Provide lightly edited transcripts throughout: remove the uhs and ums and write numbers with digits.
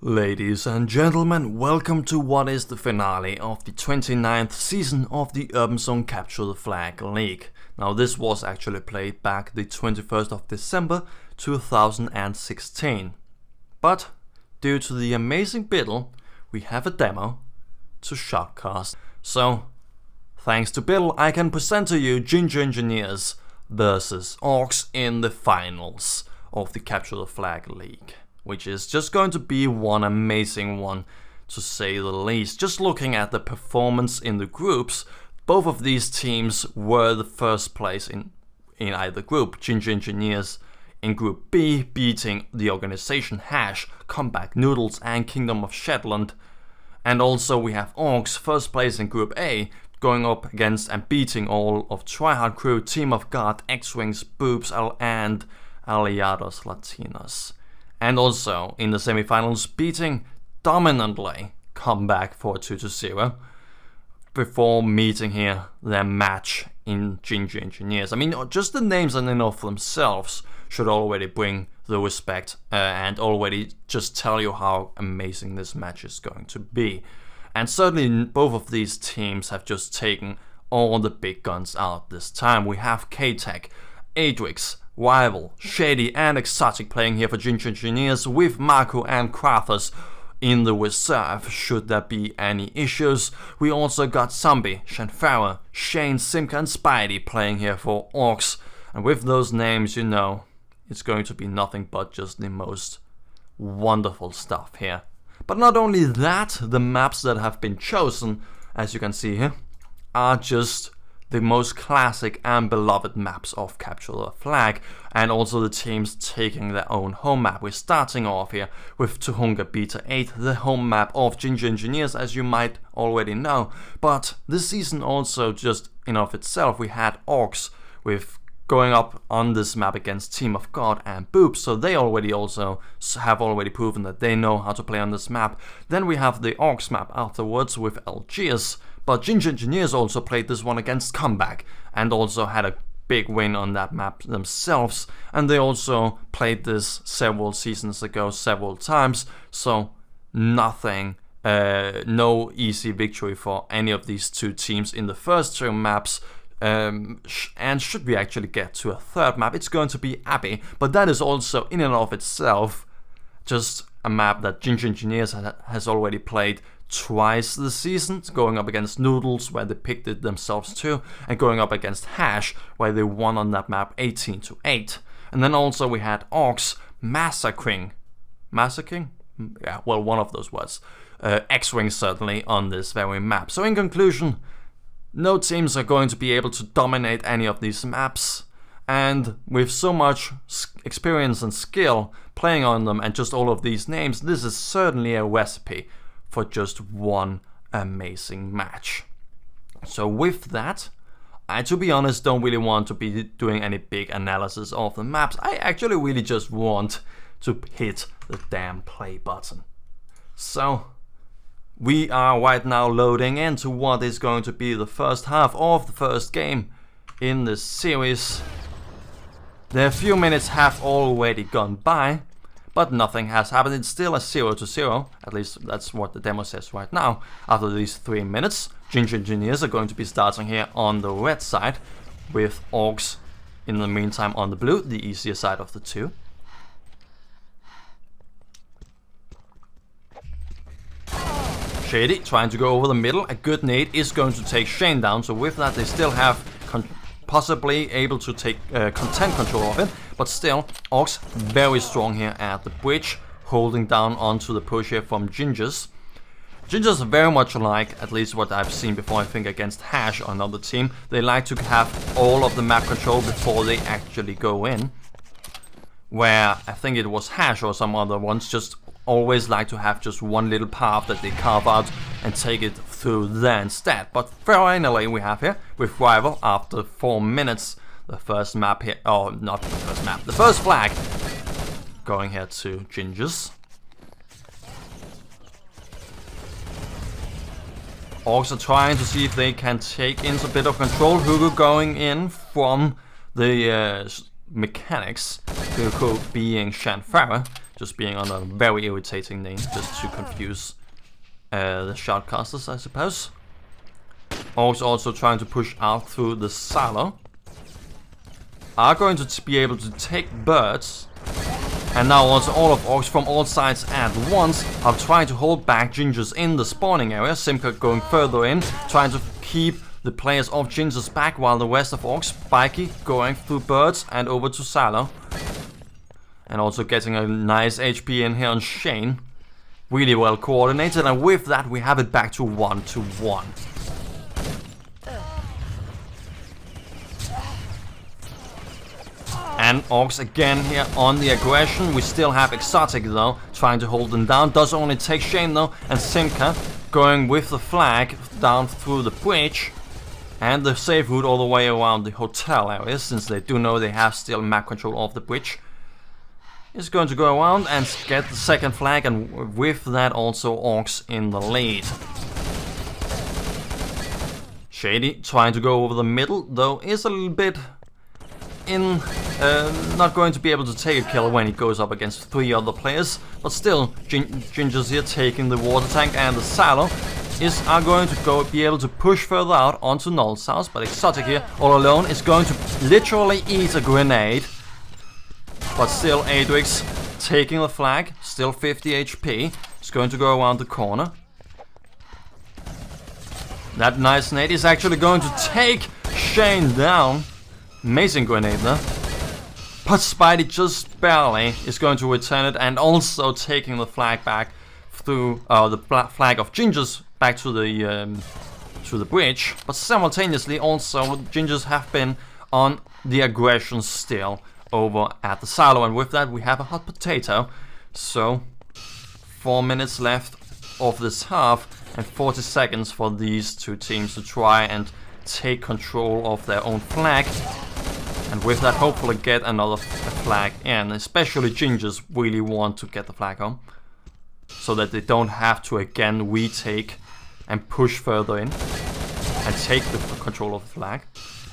Ladies and gentlemen, welcome to what is the finale of the 29th season of the Urban Zone Capture the Flag League. Now this was actually played back the 21st of December 2016. But due to the amazing Biddle, we have a demo to shoutcast. So thanks to Biddle, I can present to you Ginger Engineers versus orKs in the finals of the Capture the Flag League, which is just going to be one amazing one, to say the least. Just looking at the performance in the groups, both of these teams were the first place in either group. Ginger Engineers in Group B, beating the organization Hash, Comeback Noodles and Kingdom of Shetland. And also we have orKs first place in Group A, going up against and beating all of Tryhard Crew, Team of God, X-Wings, Boobs and Aliados Latinos. And also in the semifinals, beating dominantly Comeback for 2-0 before meeting here their match in Ginger Engineers. I mean, just the names in and of themselves should already bring the respect and already just tell you how amazing this match is going to be. And certainly both of these teams have just taken all the big guns out this time. We have K-Tech, Adrix, Rival, Shady and Exotic playing here for Ginger Engineers, with Marco and Krathus in the reserve should there be any issues. We also got Zombie, Shanfara, Shane, Simka and Spidey playing here for orKs. And with those names, you know, it's going to be nothing but just the most wonderful stuff here. But not only that, the maps that have been chosen, as you can see here, are just the most classic and beloved maps of Capture the Flag, and also the teams taking their own home map. We're starting off here with Tuhunga Beta 8, the home map of Ginger Engineers, as you might already know. But this season also, just in of itself, we had orKs with going up on this map against Team of God and Boobs, so they already also have already proven that they know how to play on this map. Then we have the orKs map afterwards with LGs, but Ginger Engineers also played this one against Comeback and also had a big win on that map themselves, and they also played this several seasons ago several times, so nothing, no easy victory for any of these two teams in the first two maps. And should we actually get to a third map, it's going to be Abbey, but that is also in and of itself just a map that Ginger Engineers has already played twice this season, going up against Noodles where they picked it themselves too, and going up against Hash where they won on that map 18-8. And then also we had orKs massacring? Yeah, well, one of those words. X-Wings certainly on this very map. So in conclusion, no teams are going to be able to dominate any of these maps, and with so much experience and skill playing on them and just all of these names, this is certainly a recipe for just one amazing match. So with that, I, to be honest, don't really want to be doing any big analysis of the maps. I actually really just want to hit the damn play button. So we are right now loading into what is going to be the first half of the first game in this series. The few minutes have already gone by, but nothing has happened. It's still a 0-0, at least that's what the demo says right now. After these 3 minutes, Ginger Engineers are going to be starting here on the red side, with orKs in the meantime on the blue, the easier side of the two. Shady trying to go over the middle. A good nade is going to take Shane down, so with that they still have possibly able to take content control of it, but still orKs very strong here at the bridge, holding down onto the push here from Gingers. Gingers are very much like, at least what I've seen before, I think against Hash or another team, they like to have all of the map control before they actually go in, where I think it was Hash or some other ones just always like to have just one little path that they carve out and take it through there instead. But finally we have here with Rival after 4 minutes the first map here, oh not the first map, the first flag going here to Gingers. orKs are trying to see if they can take into a bit of control. Hugo going in from the mechanics, Hugo being Shanfara, just being on a very irritating name, just to confuse the shoutcasters, I suppose. Orcs also trying to push out through the silo. Are going to be able to take birds. And now also all of orcs from all sides at once are trying to hold back gingers in the spawning area. Simka going further in, trying to keep the players of gingers back, while the rest of orcs, Spikey, going through birds and over to silo. And also getting a nice HP in here on Shane. Really well coordinated, and with that we have it back to 1-1. And orcs again here on the aggression. We still have Exotic though, trying to hold them down. Does only take Shane though, and Simka going with the flag down through the bridge. And the safe route all the way around the hotel area, since they do know they have still map control of the bridge. Is going to go around and get the second flag, and with that also orcs in the lead. Shady trying to go over the middle, though is a little bit not going to be able to take a kill when he goes up against 3 other players. But still, Ginger's here taking the water tank, and the silo are going to be able to push further out onto Null's house. But Exotic here, all alone, is going to literally eat a grenade. But still, Adrix taking the flag, still 50 HP. He's going to go around the corner. That nice nade is actually going to take Shane down. Amazing grenade there. But Spidey just barely is going to return it, and also taking the flag back through the flag of Gingers back to the bridge. But simultaneously also Gingers have been on the aggression still over at the silo, and with that we have a hot potato. So 4 minutes left of this half, and 40 seconds for these two teams to try and take control of their own flag. And with that, hopefully get another flag in. Especially Gingers really want to get the flag home, so that they don't have to again retake and push further in and take the control of the flag.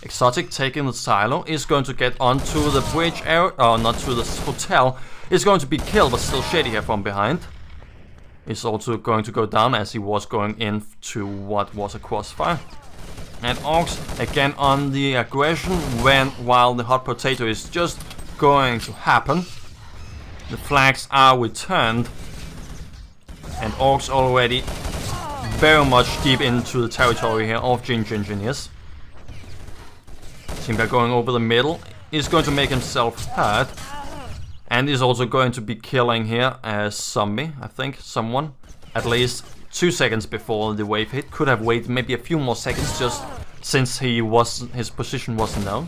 Exotic taking the silo is going to get onto the bridge area, not to the hotel. Is going to be killed, but still Shady here from behind. Is also going to go down as he was going into what was a crossfire. And orcs again on the aggression while the hot potato is just going to happen. The flags are returned, and orcs already very much deep into the territory here of Ginger Engineers. Simka going over the middle is going to make himself hurt, and is also going to be killing here a zombie, I think, someone, at least 2 seconds before the wave hit. Could have waited maybe a few more seconds, just since his position wasn't known.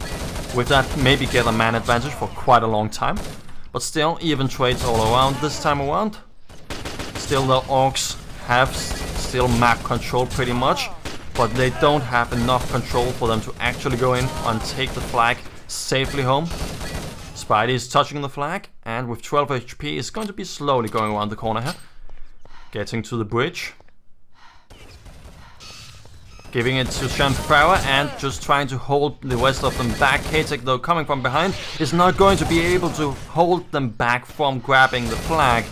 With that, maybe get a man advantage for quite a long time. But still, even trades all around this time around. Still, the orcs have still map control pretty much, but they don't have enough control for them to actually go in and take the flag safely home. Spidey is touching the flag, and with 12 HP is going to be slowly going around the corner here. Getting to the bridge. Giving it to Shanfara and just trying to hold the rest of them back. Katek, though, coming from behind, is not going to be able to hold them back from grabbing the flag.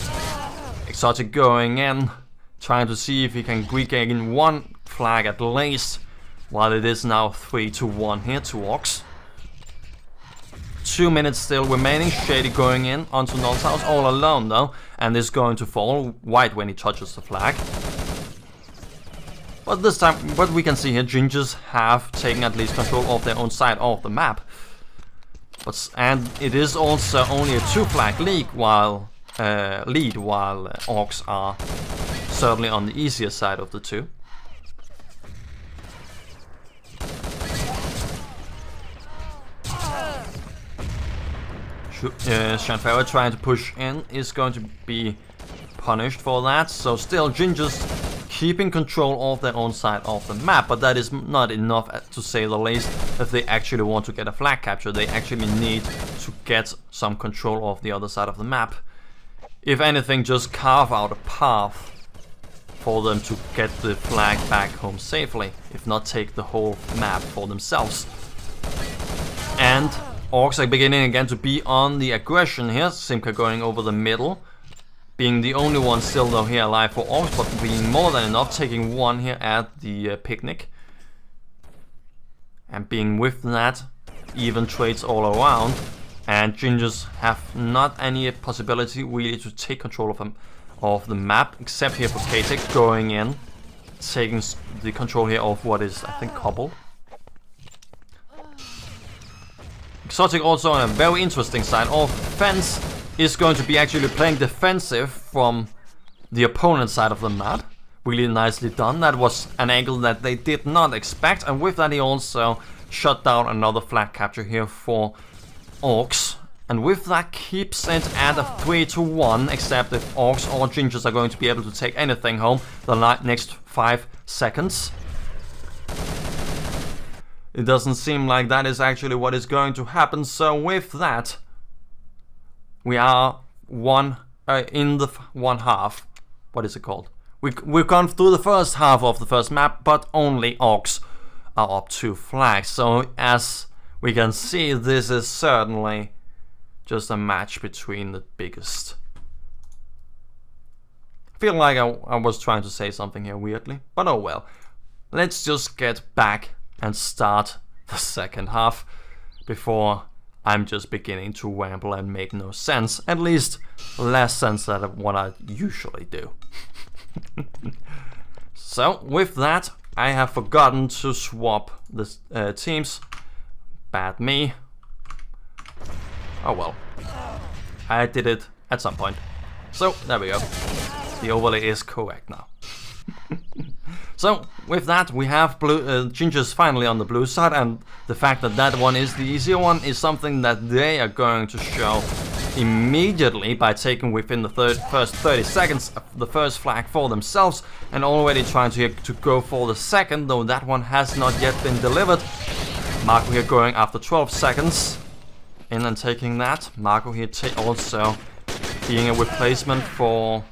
Exotic going in, trying to see if he can regain one flag at least, while it is now 3-1 here to orcs. 2 minutes still remaining. Shady going in onto Null's house all alone though, and is going to fall right when he touches the flag. But this time, what we can see here, Gingers have taken at least control of their own side of the map. And it is also only a 2-flag lead, while orcs are certainly on the easier side of the two. Shanfara trying to push in is going to be punished for that. So still Gingers keeping control of their own side of the map, but that is not enough, to say the least. If they actually want to get a flag capture, they actually need to get some control of the other side of the map. If anything, just carve out a path for them to get the flag back home safely, if not take the whole map for themselves. And orcs are beginning again to be on the aggression here. Simka going over the middle, being the only one still though here alive for orcs, but being more than enough, taking one here at the picnic. And being with that, even trades all around. And gingers have not any possibility really to take control of the map, except here for Katek going in, taking the control here of what is, I think, Cobble. Exotic also on a very interesting side of fence is going to be actually playing defensive from the opponent's side of the map. Really nicely done. That was an angle that they did not expect, and with that he also shut down another flag capture here for orcs. And with that keeps it at a 3-1, except if orcs or gingers are going to be able to take anything home the next 5 seconds. It doesn't seem like that is actually what is going to happen, so with that, we are in the one half. What is it called? We've gone through the first half of the first map, but only orcs are up 2 flags. So as we can see, this is certainly just a match between the biggest. I feel like I was trying to say something here weirdly, but oh well. Let's just get back and start the second half before I'm just beginning to ramble and make no sense. At least less sense than what I usually do. So with that, I have forgotten to swap the teams. Bad me. Oh well. I did it at some point. So there we go. The overlay is correct now. So with that, we have gingers finally on the blue side, and the fact that that one is the easier one is something that they are going to show immediately by taking within the first 30 seconds the first flag for themselves, and already trying to go for the second, though that one has not yet been delivered. Marco here going after 12 seconds in and taking that. Marco here also being a replacement for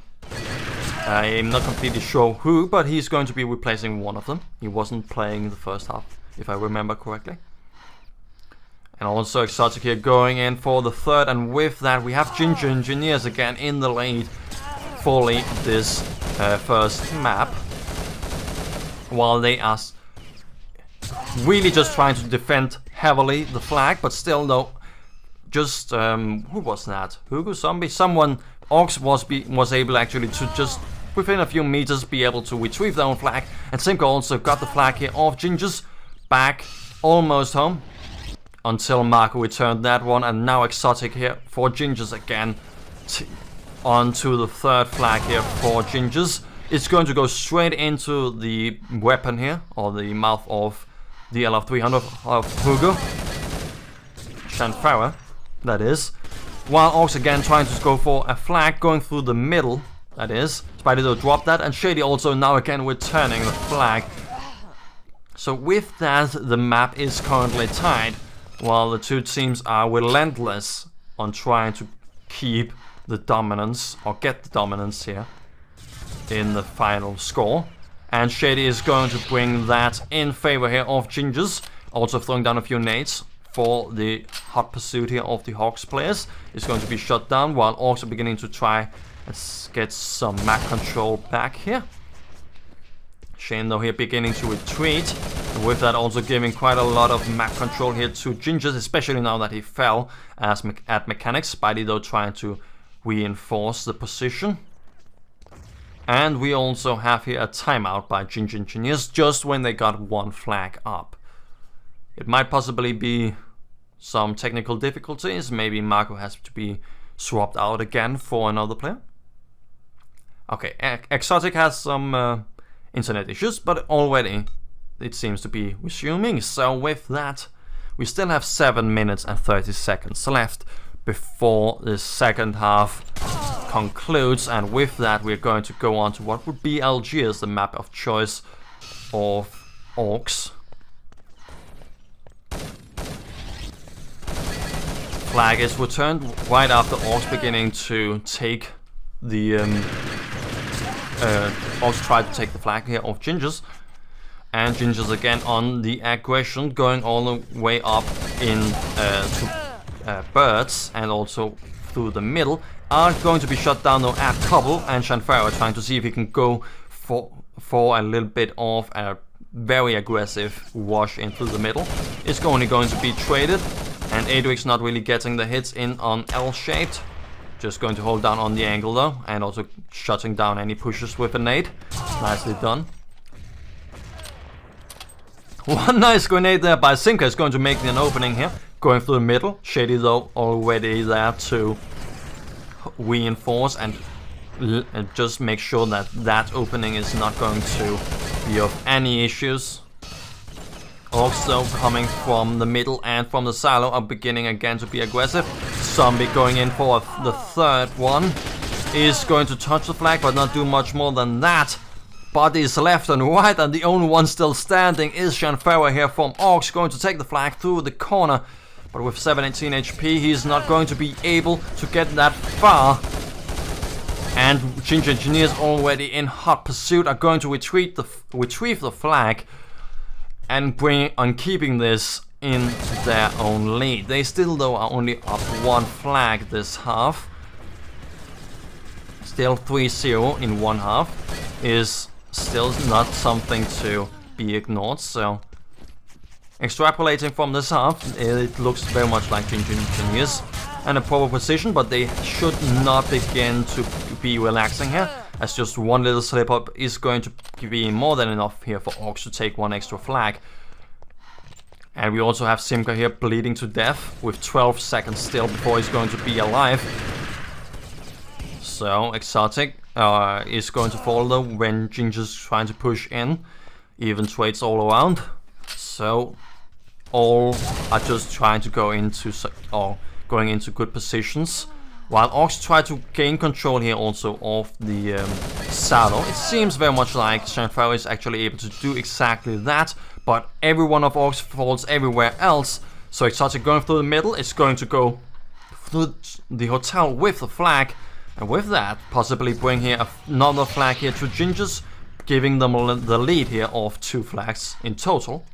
I'm not completely sure who, but he's going to be replacing one of them. He wasn't playing the first half, if I remember correctly. And also Exotic here going in for the third, and with that we have Ginger Engineers again in the lead fully this first map, while they are really just trying to defend heavily the flag, but still though, just who was that? Hugo Zombie? Someone, orcs was able actually to just within a few meters be able to retrieve their own flag, and Simco also got the flag here of gingers back almost home until Marco returned that one, and now Exotic here for gingers again onto the third flag here for gingers. It's going to go straight into the weapon here, or the mouth of the LF300 of Hugo Shanfara, that is. While orcs again trying to go for a flag going through the middle, that is. Spider dropped that, and Shady also now again returning the flag. So with that, the map is currently tied, while the two teams are relentless on trying to keep the dominance, or get the dominance here in the final score. And Shady is going to bring that in favor here of gingers, also throwing down a few nades for the hot pursuit here of the Hawks players. Is going to be shut down, while orcs are beginning to try and get some map control back here. Shane though here beginning to retreat, and with that also giving quite a lot of map control here to gingers, especially now that he fell at mechanics. Spidey though trying to reinforce the position. And we also have here a timeout by Ginger Engineers just when they got one flag up. It might possibly be some technical difficulties. Maybe Marco has to be swapped out again for another player. Okay, Exotic has some internet issues, but already it seems to be resuming. So with that, we still have 7 minutes and 30 seconds left before the second half concludes. And with that, we're going to go on to what would be Algiers, the map of choice of orcs. Flag is returned right after orcs beginning to take the orcs try to take the flag here of gingers, and gingers again on the aggression, going all the way up in to birds, and also through the middle are going to be shut down though at Couple, and Shanfaro trying to see if he can go for a little bit of a very aggressive wash in through the middle. It's only going to be traded, and Adrix not really getting the hits in on L-shaped. Just going to hold down on the angle though, and also shutting down any pushes with a nade. Nicely done. One nice grenade there by Simka is going to make an opening here. Going through the middle. Shady though already there to reinforce and just make sure that that opening is not going to be of any issues. Also coming from the middle and from the silo are beginning again to be aggressive. Zombie going in for the third one. Is going to touch the flag but not do much more than that. Bodies left and right, and the only one still standing is Shanfaro here from orKs, going to take the flag through the corner. But with 718 HP, he's not going to be able to get that far. And Ginger Engineers already in hot pursuit are going to retrieve the flag and bring on keeping this in their own lead. They still though are only up one flag this half. Still 3-0 in one half is still not something to be ignored. So extrapolating from this half, it looks very much like Ginger Engineers and a proper position, but they should not begin to be relaxing here, as just one little slip up is going to be more than enough here for orKs to take one extra flag. And we also have Simka here bleeding to death with 12 seconds still before he's going to be alive. So Exotic is going to fall though when Ginger's trying to push in. Even trades all around. So all are just trying to go into going into good positions, while orKs try to gain control here also of the saddle. It seems very much like Shanfaro is actually able to do exactly that, but every one of orKs falls everywhere else. So Exotic going through the middle is going to go through the hotel with the flag, and with that possibly bring here another flag here to Gingers, giving them the lead here of 2 flags in total.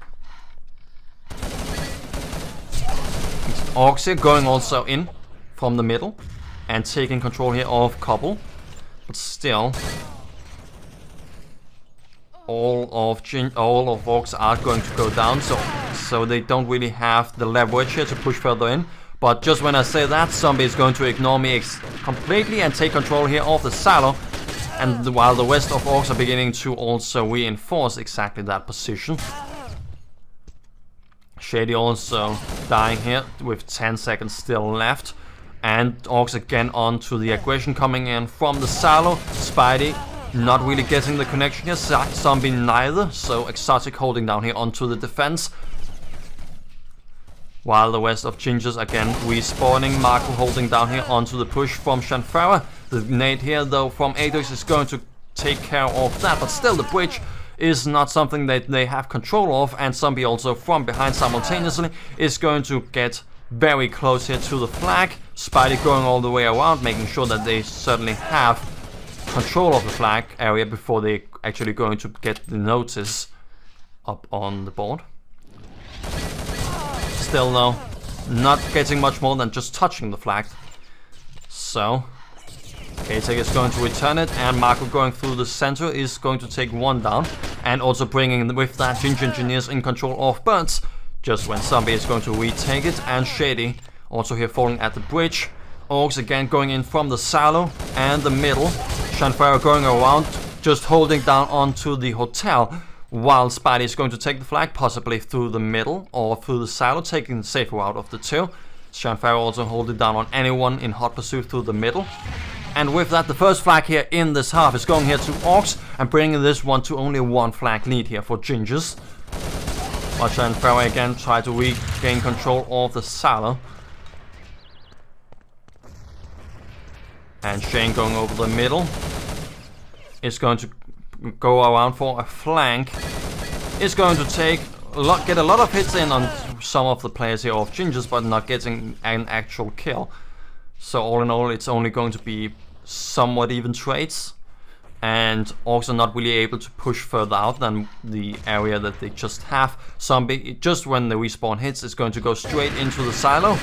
orKs here going also in from the middle and taking control here of Couple, but still all of orKs are going to go down, so they don't really have the leverage here to push further in. But just when I say that, Zombie is going to ignore me completely and take control here of the silo, and while the rest of orKs are beginning to also reinforce exactly that position. Shady also dying here with 10 seconds still left. And orKs again on to the aggression coming in from the silo. Spidey not really getting the connection here. Zombie neither. So Exotic holding down here onto the defense. While the rest of Gingers again respawning. Marco holding down here onto the push from Shanfaro. The nade here though from Adrix is going to take care of that. But still the bridge is not something that they have control of, and Zombie also from behind simultaneously is going to get very close here to the flag. Spidey going all the way around, making sure that they certainly have control of the flag area before they actually going to get the notice up on the board. Still though, not getting much more than just touching the flag. So K-Tech is going to return it, and Marco going through the center is going to take one down, and also bringing with that Ginger Engineers in control of Burns, just when Zombie is going to retake it, and Shady also here falling at the bridge. orKs again going in from the silo and the middle. Shanfaro going around, just holding down onto the hotel, while Spidey is going to take the flag, possibly through the middle or through the silo, taking the safer route of the two. Shanfaro also holding down on anyone in hot pursuit through the middle. And with that, the first flag here in this half is going here to orKs and bringing this one to only one flag lead here for Gingers. While Shanfaro again try to regain control of the silo. And Shane going over the middle is going to go around for a flank. Is going to get a lot of hits in on some of the players here of Gingers, but not getting an actual kill. So all in all, it's only going to be somewhat even trades, and orKs are not really able to push further out than the area that they just have. Zombie, just when the respawn hits, is going to go straight into the silo.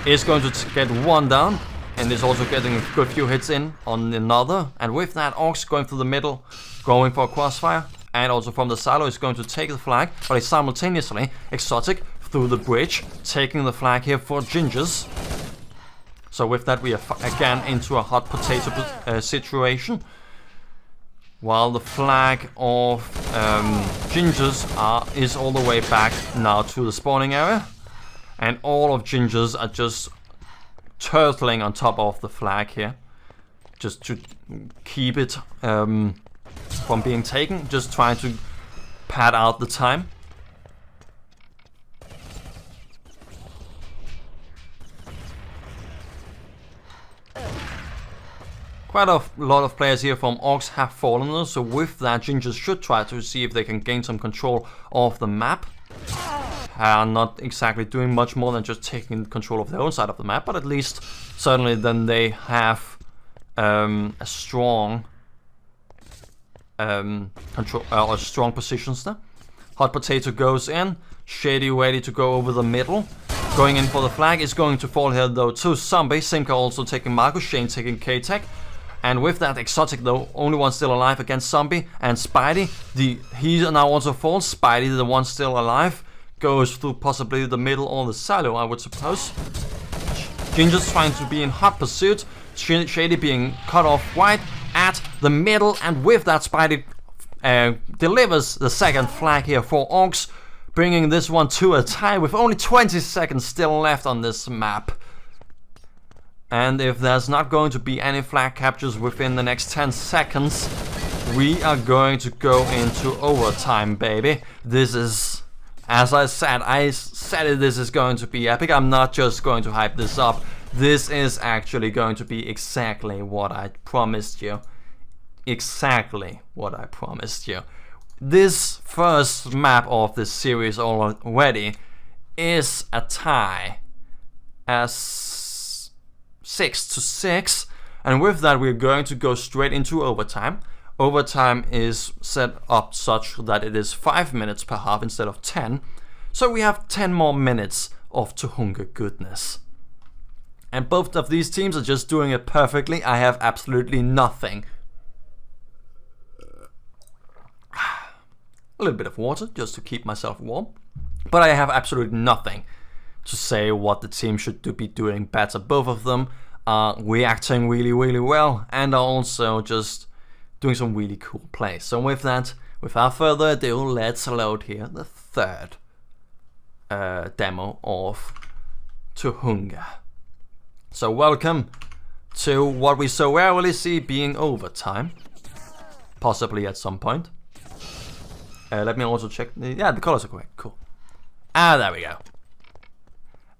Is going to get one down, and is also getting a good few hits in on another. And with that, orks going through the middle, going for a crossfire, and also from the silo is going to take the flag, but it's simultaneously Exotic through the bridge, taking the flag here for Gingers. So with that, we are again into a hot potato situation, while the flag of Gingers is all the way back now to the spawning area, and all of Gingers are just turtling on top of the flag here, just to keep it from being taken, just trying to pad out the time. Quite a lot of players here from orks have fallen though, so with that, Gingers should try to see if they can gain some control of the map. Not exactly doing much more than just taking control of their own side of the map, but at least certainly then they have a strong control or strong positions there. Hot potato goes in, Shady ready to go over the middle. Going in for the flag is going to fall here though to Zombie. Simka also taking Marcus, Shane taking K-Tech. And with that, Exotic though, only one still alive against Zombie. And Spidey, he now also falls. Spidey, the one still alive, goes through possibly the middle or the silo, I would suppose. Ginger's trying to be in hot pursuit. Shady being cut off right at the middle. And with that, Spidey delivers the second flag here for orks, bringing this one to a tie with only 20 seconds still left on this map. And if there's not going to be any flag captures within the next 10 seconds, we are going to go into overtime, baby. This is, as I said it, this is going to be epic. I'm not just going to hype this up. This is actually going to be exactly what I promised you. Exactly what I promised you. This first map of this series already is a tie. As 6-6, and with that we're going to go straight into overtime. Overtime is set up such that it is 5 minutes per half instead of 10, so we have 10 more minutes of Tuhunga goodness. And both of these teams are just doing it perfectly. I have absolutely nothing. A little bit of water just to keep myself warm, but I have absolutely nothing to say what the team should be doing better. Both of them are reacting really well and are also just doing some really cool plays. So with that, without further ado, let's load here the third demo of Tuhunga. So welcome to what we so rarely see being overtime, possibly at some point. Let me also check, the colors are correct, cool. There we go.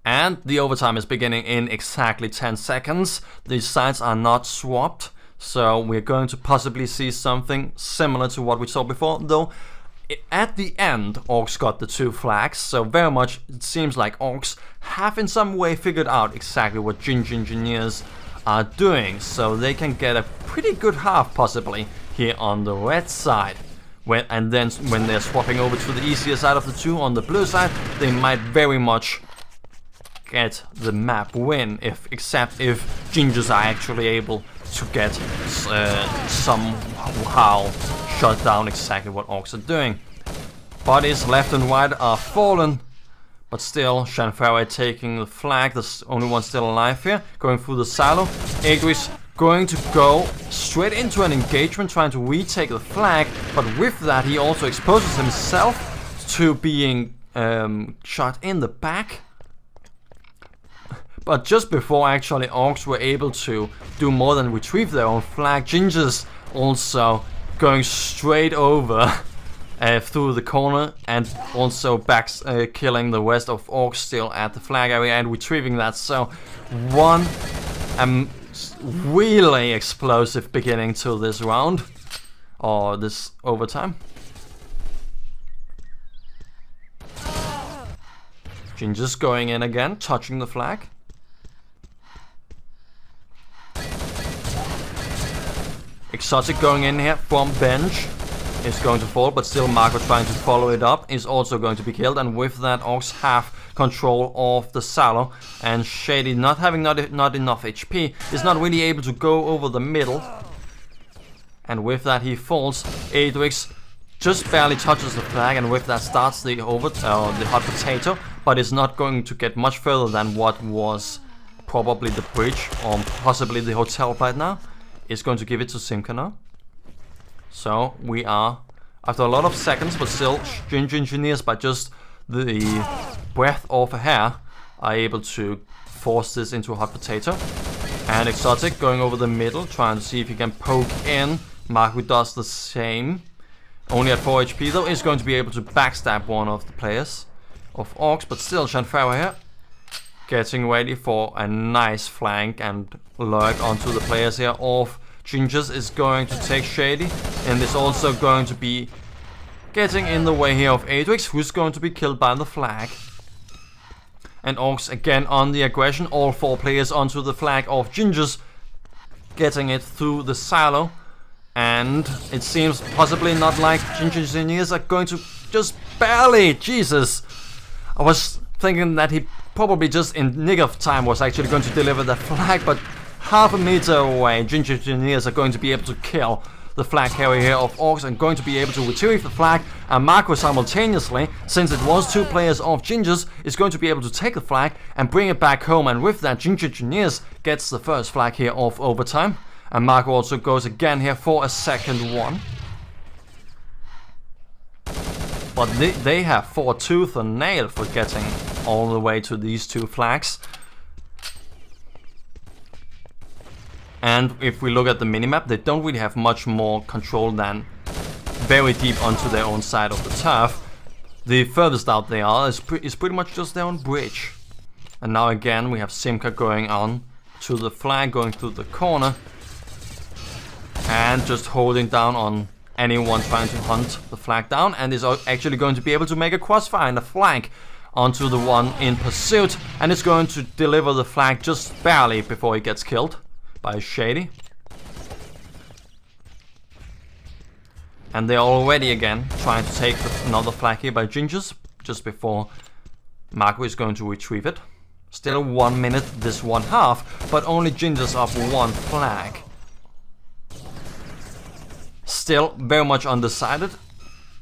And the overtime is beginning in exactly 10 seconds. These sides are not swapped, so we're going to possibly see something similar to what we saw before, though at the end orks got the 2 flags, so very much it seems like orks have in some way figured out exactly what Engineers are doing, so they can get a pretty good half possibly here on the red side. And then when they're swapping over to the easier side of the 2 on the blue side, they might very much get the map win, except if Gingers are actually able to get somehow shut down exactly what orks are doing. Bodies left and right are fallen, but still Shanfarai taking the flag, the only one still alive here, going through the silo. Agris going to go straight into an engagement, trying to retake the flag, but with that he also exposes himself to being shot in the back. But just before actually orks were able to do more than retrieve their own flag, Gingers also going straight over through the corner and also back killing the rest of orks still at the flag area and retrieving that. So one really explosive beginning to this round, or this overtime. Gingers going in again, touching the flag. Exotic going in here from bench, is going to fall, but still Marco trying to follow it up is also going to be killed, and with that orks have control of the silo, and Shady, not having not enough HP, is not really able to go over the middle, and with that he falls. Adrix just barely touches the flag, and with that starts the hot potato, but it's not going to get much further than what was probably the bridge or possibly the hotel right now. It's going to give it to Simka now. So we are, after a lot of seconds, but still Ginger Engineers by just the breath of a hair are able to force this into a hot potato. And Exotic going over the middle, trying to see if he can poke in. Marco does the same. Only at 4 HP though, is going to be able to backstab one of the players of orks, but still Shanfara here getting ready for a nice flank and lurk onto the players here of Gingers is going to take Shady, and is also going to be getting in the way here of Adrix, who's going to be killed by the flag. And orks again on the aggression, all 4 players onto the flag of Gingers, getting it through the silo. And it seems possibly not like Ginger Engineers are going to just barely, Jesus. I was thinking that he probably just in nick of time was actually going to deliver the flag, but half a meter away, Ginger Engineers are going to be able to kill the flag carrier here of orks and going to be able to retrieve the flag. And Marco simultaneously, since it was 2 players of Gingers, is going to be able to take the flag and bring it back home. And with that, Ginger Engineers gets the first flag here of overtime. And Marco also goes again here for a second one. But they have fought tooth and nail for getting all the way to these 2 flags. And if we look at the minimap, they don't really have much more control than very deep onto their own side of the turf. The furthest out they are is pretty much just their own bridge. And now again we have Simka going on to the flag, going through the corner. And just holding down on anyone trying to hunt the flag down, and is actually going to be able to make a crossfire in the flank onto the one in pursuit, and it's going to deliver the flag just barely before he gets killed by Shady. And they're already again trying to take another flag here by Gingers just before Marco is going to retrieve it. Still 1 minute this 1 half, but only Gingers up 1 flag. Still very much undecided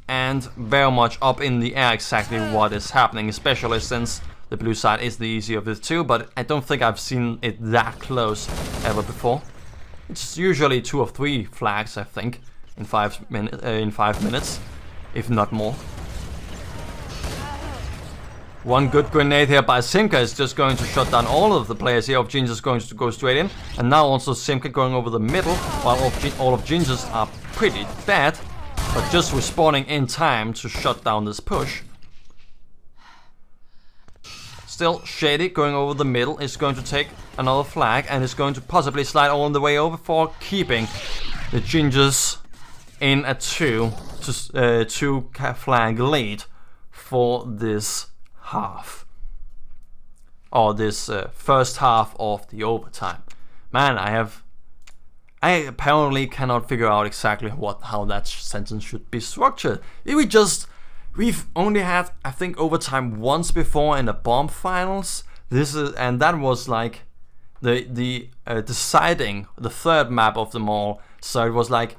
and very much up in the air exactly what is happening, especially since the blue side is the easier of the 2, but I don't think I've seen it that close ever before. It's usually 2 or 3 flags, I think, in 5 minutes, if not more. One good grenade here by Simka is just going to shut down all of the players here of Gingers, going to go straight in. And now also Simka going over the middle, while all of Gingers are pretty dead, but just respawning in time to shut down this push. Still, Shady going over the middle is going to take another flag and is going to possibly slide all the way over for keeping the Gingers in a 2 flag lead for this half, or this first half of the overtime. Man, I apparently cannot figure out exactly how that sentence should be structured. We've only had, I think, overtime once before in the bomb finals. And that was like the deciding the 3rd map of them all. So it was like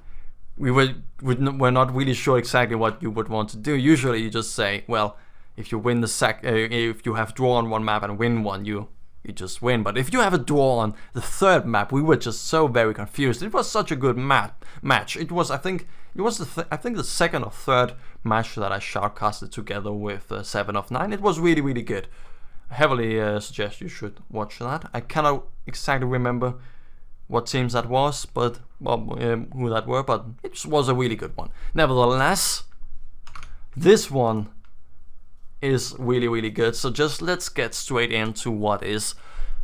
we're not really sure exactly what you would want to do. Usually you just say, well, if you win if you have draw on 1 map and win one, you just win. But if you have a draw on the 3rd map, we were just so very confused. It was such a good match. It was, I think, the 2nd or 3rd match that I shoutcasted together with 7 of 9. It was really, really good. I heavily suggest you should watch that. I cannot exactly remember what teams that was, but who that were, but it was a really good one. Nevertheless, this one is really, really good. So just let's get straight into what is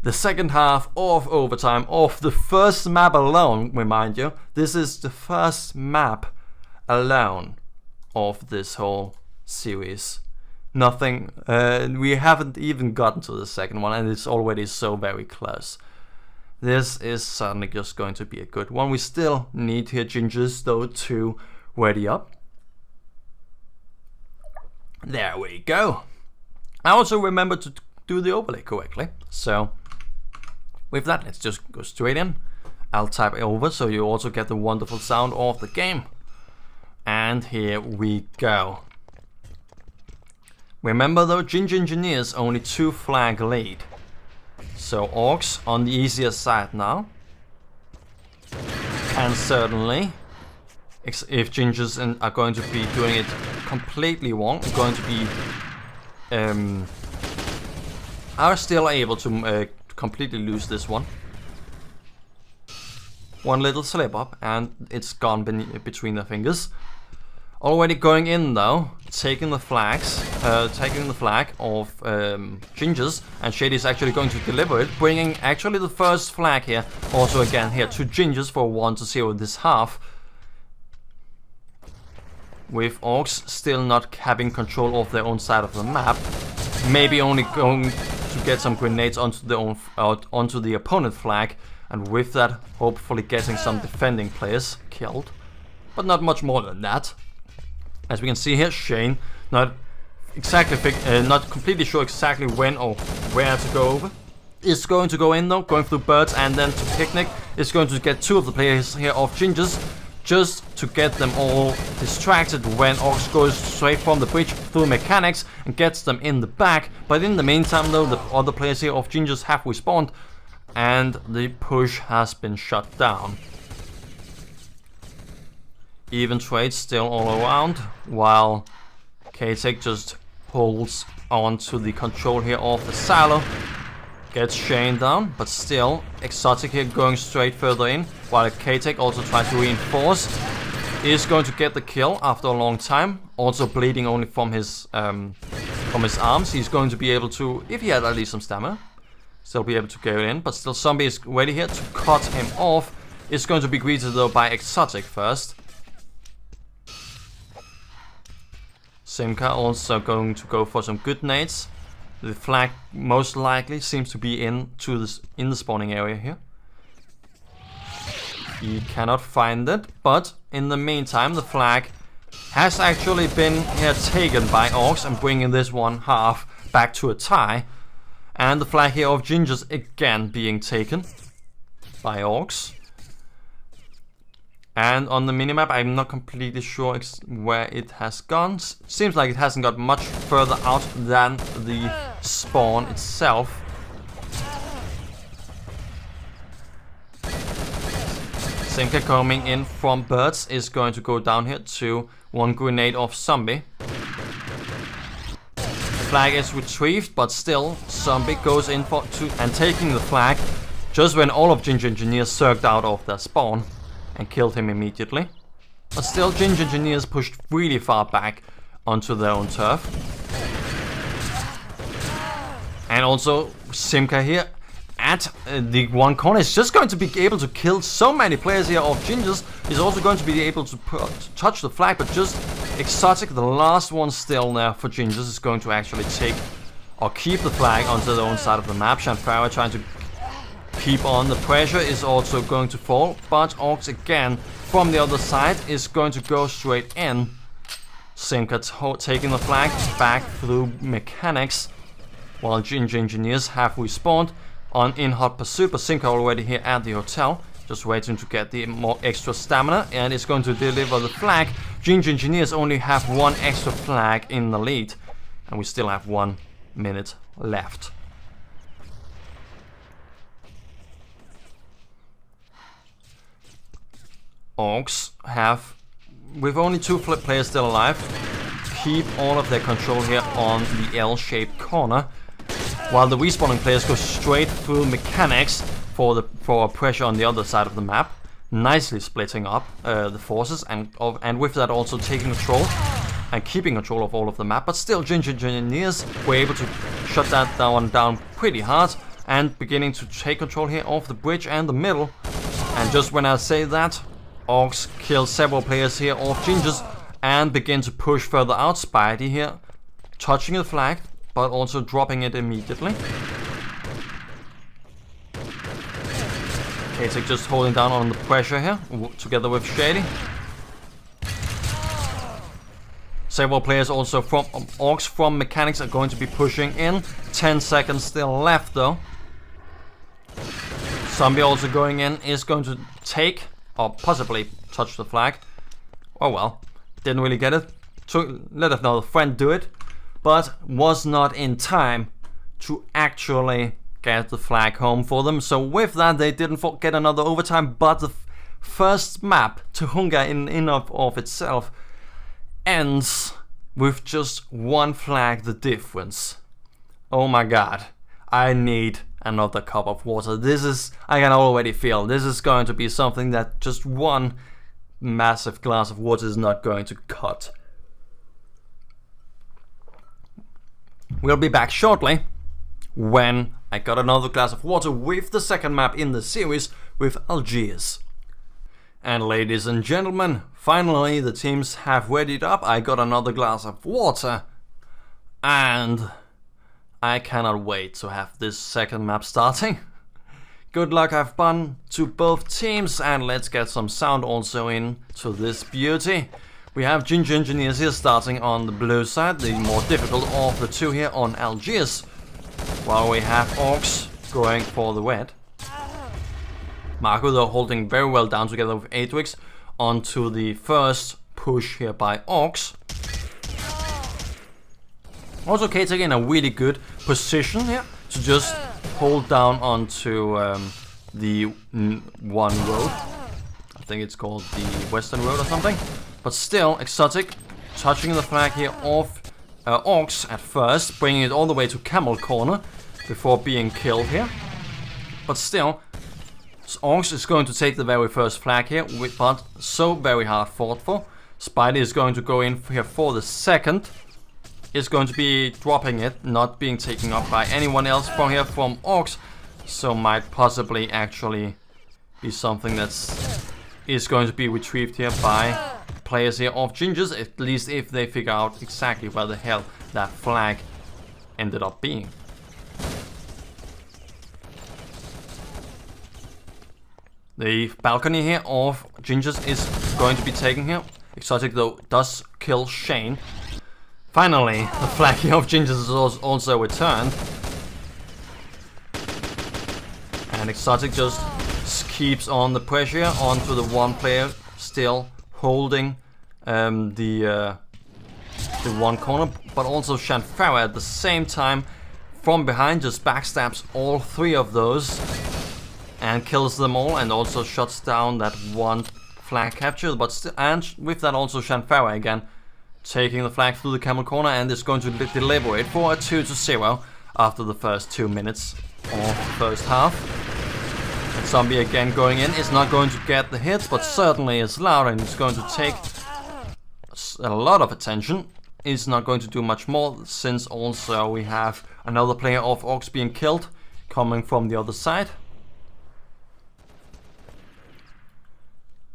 the second half of overtime of the first map alone. Remind you, this is the first map alone of this whole series. Nothing, we haven't even gotten to the second one, and it's already so very close. This is certainly just going to be a good one. We still need here Gingers though to ready up. There we go. I also remember to do the overlay correctly. So with that, let's just go straight in. I'll type over so you also get the wonderful sound of the game. And here we go. Remember though, Ginger Engineers only 2 flag lead. So orcs on the easier side now. And certainly, if Gingers are going to be doing it completely wrong, going to be are still able to completely lose this one. One little slip up and it's gone between the fingers. Already going in though, taking the flag of Gingers, and Shady's actually going to deliver it, bringing actually the first flag here, also again here to Gingers for 1-0 this half. With orcs still not having control of their own side of the map, maybe only going to get some grenades onto the opponent flag, and with that hopefully getting some defending players killed, but not much more than that. As we can see here, Shane not completely sure exactly when or where to go over. Is going to go in though, going through birds and then to picnic. Is going to get 2 of the players here of Gingers, just to get them all distracted when orcs goes straight from the bridge through mechanics and gets them in the back. But in the meantime though, the other players here of Gingers have respawned and the push has been shut down. Even trades still all around, while K-Tech just pulls onto the control here of the silo. Gets Shane down, but still Exotic here going straight further in, while K-Tech also tries to reinforce. Is going to get the kill after a long time, also bleeding only from his arms. He's going to be able to, if he had at least some stamina, still be able to go in, but still Zombie is ready here to cut him off. Is going to be greeted though by Exotic first. Simka also going to go for some good nades. The flag most likely seems to be in the spawning area here. He cannot find it, but in the meantime the flag has actually been here taken by orcs and bringing this one half back to a tie. And the flag here of Gingers again being taken by orcs. And on the minimap, I'm not completely sure where it has gone. Seems like it hasn't got much further out than the spawn itself. Simka coming in from birds is going to go down here to 1 grenade off Zombie. The flag is retrieved, but still Zombie goes in for 2 and taking the flag just when all of Ginger Engineers circled out of their spawn and killed him immediately. But still Ginger Engineers pushed really far back onto their own turf. And also Simka here at the one corner is just going to be able to kill so many players here of Gingers. He's also going to be able to touch the flag, but just Exotic, the last one still there for Gingers, is going to actually take or keep the flag onto their own side of the map. Shanfara trying to keep on the pressure is also going to fall, but orcs again from the other side is going to go straight in. Simka taking the flag back through mechanics, while Ginger Engineers have respawned in hot pursuit, but Simka already here at the hotel, just waiting to get the more extra stamina, and is going to deliver the flag. Ginger Engineers only have 1 extra flag in the lead, and we still have 1 minute left. Orcs have, with only 2 players still alive, keep all of their control here on the L-shaped corner, while the respawning players go straight through mechanics for pressure on the other side of the map, nicely splitting up the forces, and with that also taking control and keeping control of all of the map. But still Ginger Engineers were able to shut that one down pretty hard and beginning to take control here of the bridge and the middle. And just when I say that, orcs kill several players here of Gingers and begin to push further out. Spidey here touching the flag, but also dropping it immediately. Kasich just holding down on the pressure here, together with Shady. Several players also from orks from mechanics are going to be pushing in. 10 seconds still left though. Zombie also going in is going to take or possibly touch the flag. Oh well, didn't really get it. Let another friend do it, but was not in time to actually get the flag home for them. So with that, they didn't get another overtime, but the first map to Hunga in of itself ends with just one flag the difference. Oh my god, I need another cup of water. I can already feel this is going to be something that just one massive glass of water is not going to cut. We'll be back shortly when I got another glass of water with the second map in the series with Algiers. And ladies and gentlemen, finally the teams have readied up. I got another glass of water and I cannot wait to have this second map starting. Good luck have fun to both teams, and let's get some sound also in to this beauty. We have Ginger Engineers here starting on the blue side, the more difficult of the two here on Algiers, while we have orks going for the red. Marco though holding very well down together with Atrix onto the first push here by orks. Also K taking a really good position here to just hold down onto the one road. I think it's called the Western Road or something. But still, Exotic touching the flag here of orks at first, bringing it all the way to Camel Corner before being killed here. But still, orks is going to take the very first flag here, but so very hard fought for. Spidey is going to go in here for the second. Is going to be dropping it, not being taken up by anyone else from here from orks. So might possibly actually be something is going to be retrieved here by players here of Gingers, at least if they figure out exactly where the hell that flag ended up being. The balcony here of Gingers is going to be taken here. Exotic though does kill Shane. Finally, the flag here of Gingers is also returned. And Exotic just keeps on the pressure onto the one player still holding the one corner, but also Shanfara at the same time from behind just backstabs all three of those and kills them all, and also shuts down that one flag capture. But and with that also Shanfara again taking the flag through the Camel Corner, and is going to deliver it for a 2-0 after the first 2 minutes of the first half. And Zombie again going in is not going to get the hits, but certainly is loud and is going to take a lot of attention. Is not going to do much more, since also we have another player of orks being killed coming from the other side.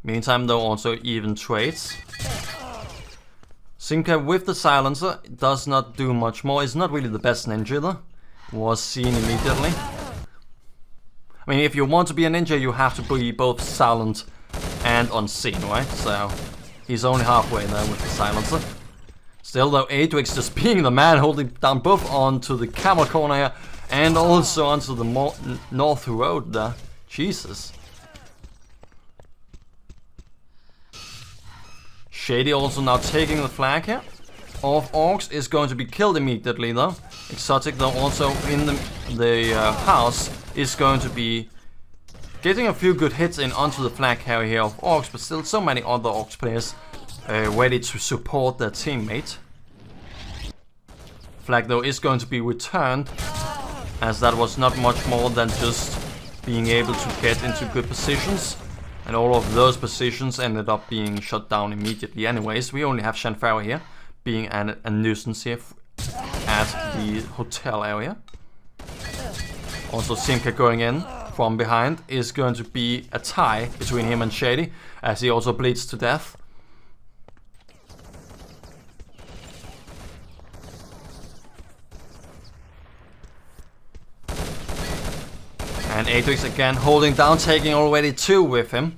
Meantime though, also even trades. Simka with the silencer does not do much more. Is not really the best ninja though. Was seen immediately. I mean, if you want to be a ninja, you have to be both silent and unseen, right? So he's only halfway there with the silencer. Still though, Adrix just being the man holding down both onto the Camel Corner here and also onto the North Road there. Jesus. Shady also now taking the flag here of orks, is going to be killed immediately though. Exotic though also in the house is going to be getting a few good hits in onto the flag carrier here of orks, but still so many other orks players ready to support their teammate. Flag though is going to be returned, as that was not much more than just being able to get into good positions. And all of those positions ended up being shut down immediately anyways. We only have Shanfara here, being a nuisance here at the hotel area. Also Simka going in from behind is going to be a tie between him and Shady, as he also bleeds to death. And Atrix again holding down, taking already 2 with him.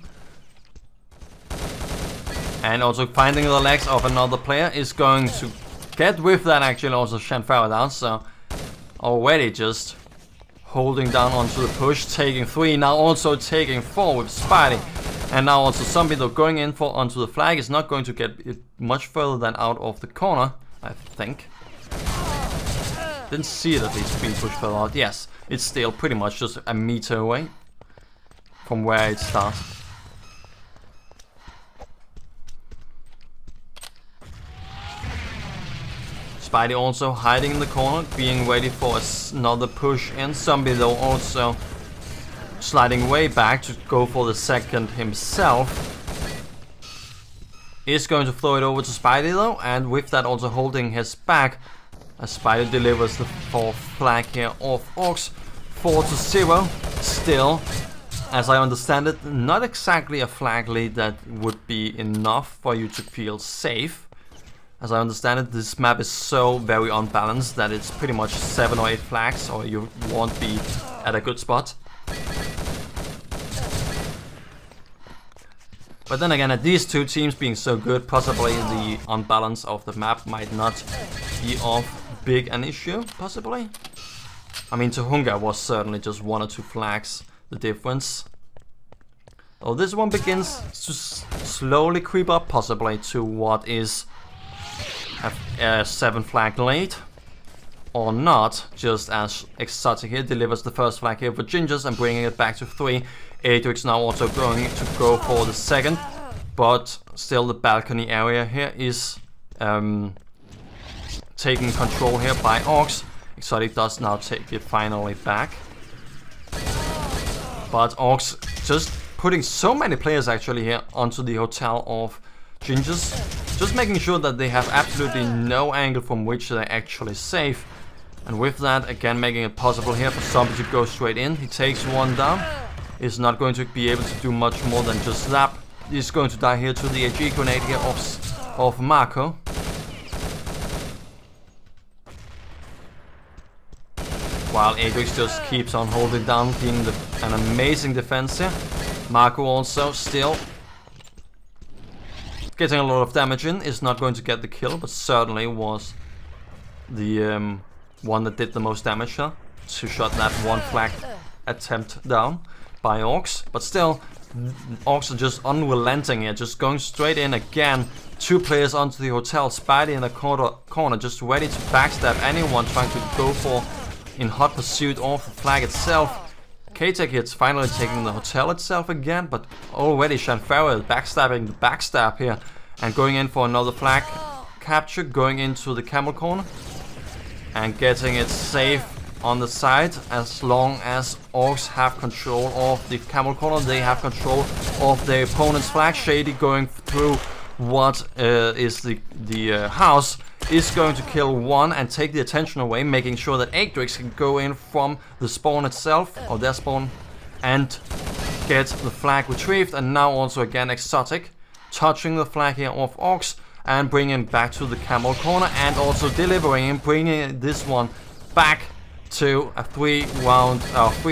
And And also finding the legs of another player is going to get with that actually also Shanfara down. So already just holding down onto the push, taking 3, now also taking 4 with Spidey. And now also Zombie though going in for onto the flag is not going to get it much further than out of the corner, I think. Didn't see it at least being pushed further out. Yes, it's still pretty much just a meter away from where it starts. Spidey also hiding in the corner, being ready for another push in. Zombie though also sliding way back to go for the second himself. Is going to throw it over to Spidey though, and with that also holding his back as Spidey delivers the 4th flag here of orcs. 4-0. Still, as I understand it, not exactly a flag lead that would be enough for you to feel safe. As I understand it, this map is so very unbalanced that it's pretty much 7 or 8 flags or you won't be at a good spot. But then again, at these two teams being so good, possibly the unbalance of the map might not be of big an issue, possibly. I mean, Tuhunga was certainly just 1 or 2 flags, the difference. Oh, this one begins to slowly creep up, possibly, to what is a 7 flag lead. Or not, just as Exotic here delivers the 1st flag here for Gingers and bringing it back to 3. Adrix now also going to go for the 2nd, but still the balcony area here is taking control here by orcs. Exotic does now take it finally back. But orcs just putting so many players actually here onto the hotel of Gingers. Just making sure that they have absolutely no angle from which they're actually safe. And with that, again making it possible here for Zombie to go straight in. He takes 1 down. Is not going to be able to do much more than just zap. He's going to die here to the AG grenade here of Marco. While Adrix just keeps on holding down, being an amazing defense here. Marco also still getting a lot of damage in. Is not going to get the kill, but certainly was the one that did the most damage here. To shut that 1 flag attempt down by orcs. But still, orcs are just unrelenting here, just going straight in again. 2 players onto the hotel. Spidey in the corner just ready to backstab anyone trying to go for in hot pursuit of the flag itself. K-Tech here finally taking the hotel itself again, but already Shanfara backstabbing the backstab here and going in for another flag capture, going into the camel corner and getting it safe on the side. As long as orcs have control of the camel corner, they have control of their opponent's flag. Shady going through what is the house is going to kill 1 and take the attention away, making sure that Adrix can go in from the spawn itself, or their spawn, and get the flag retrieved. And now also again Exotic touching the flag here of orcs and bringing it back to the camel corner, and also delivering and bringing this one back to a 3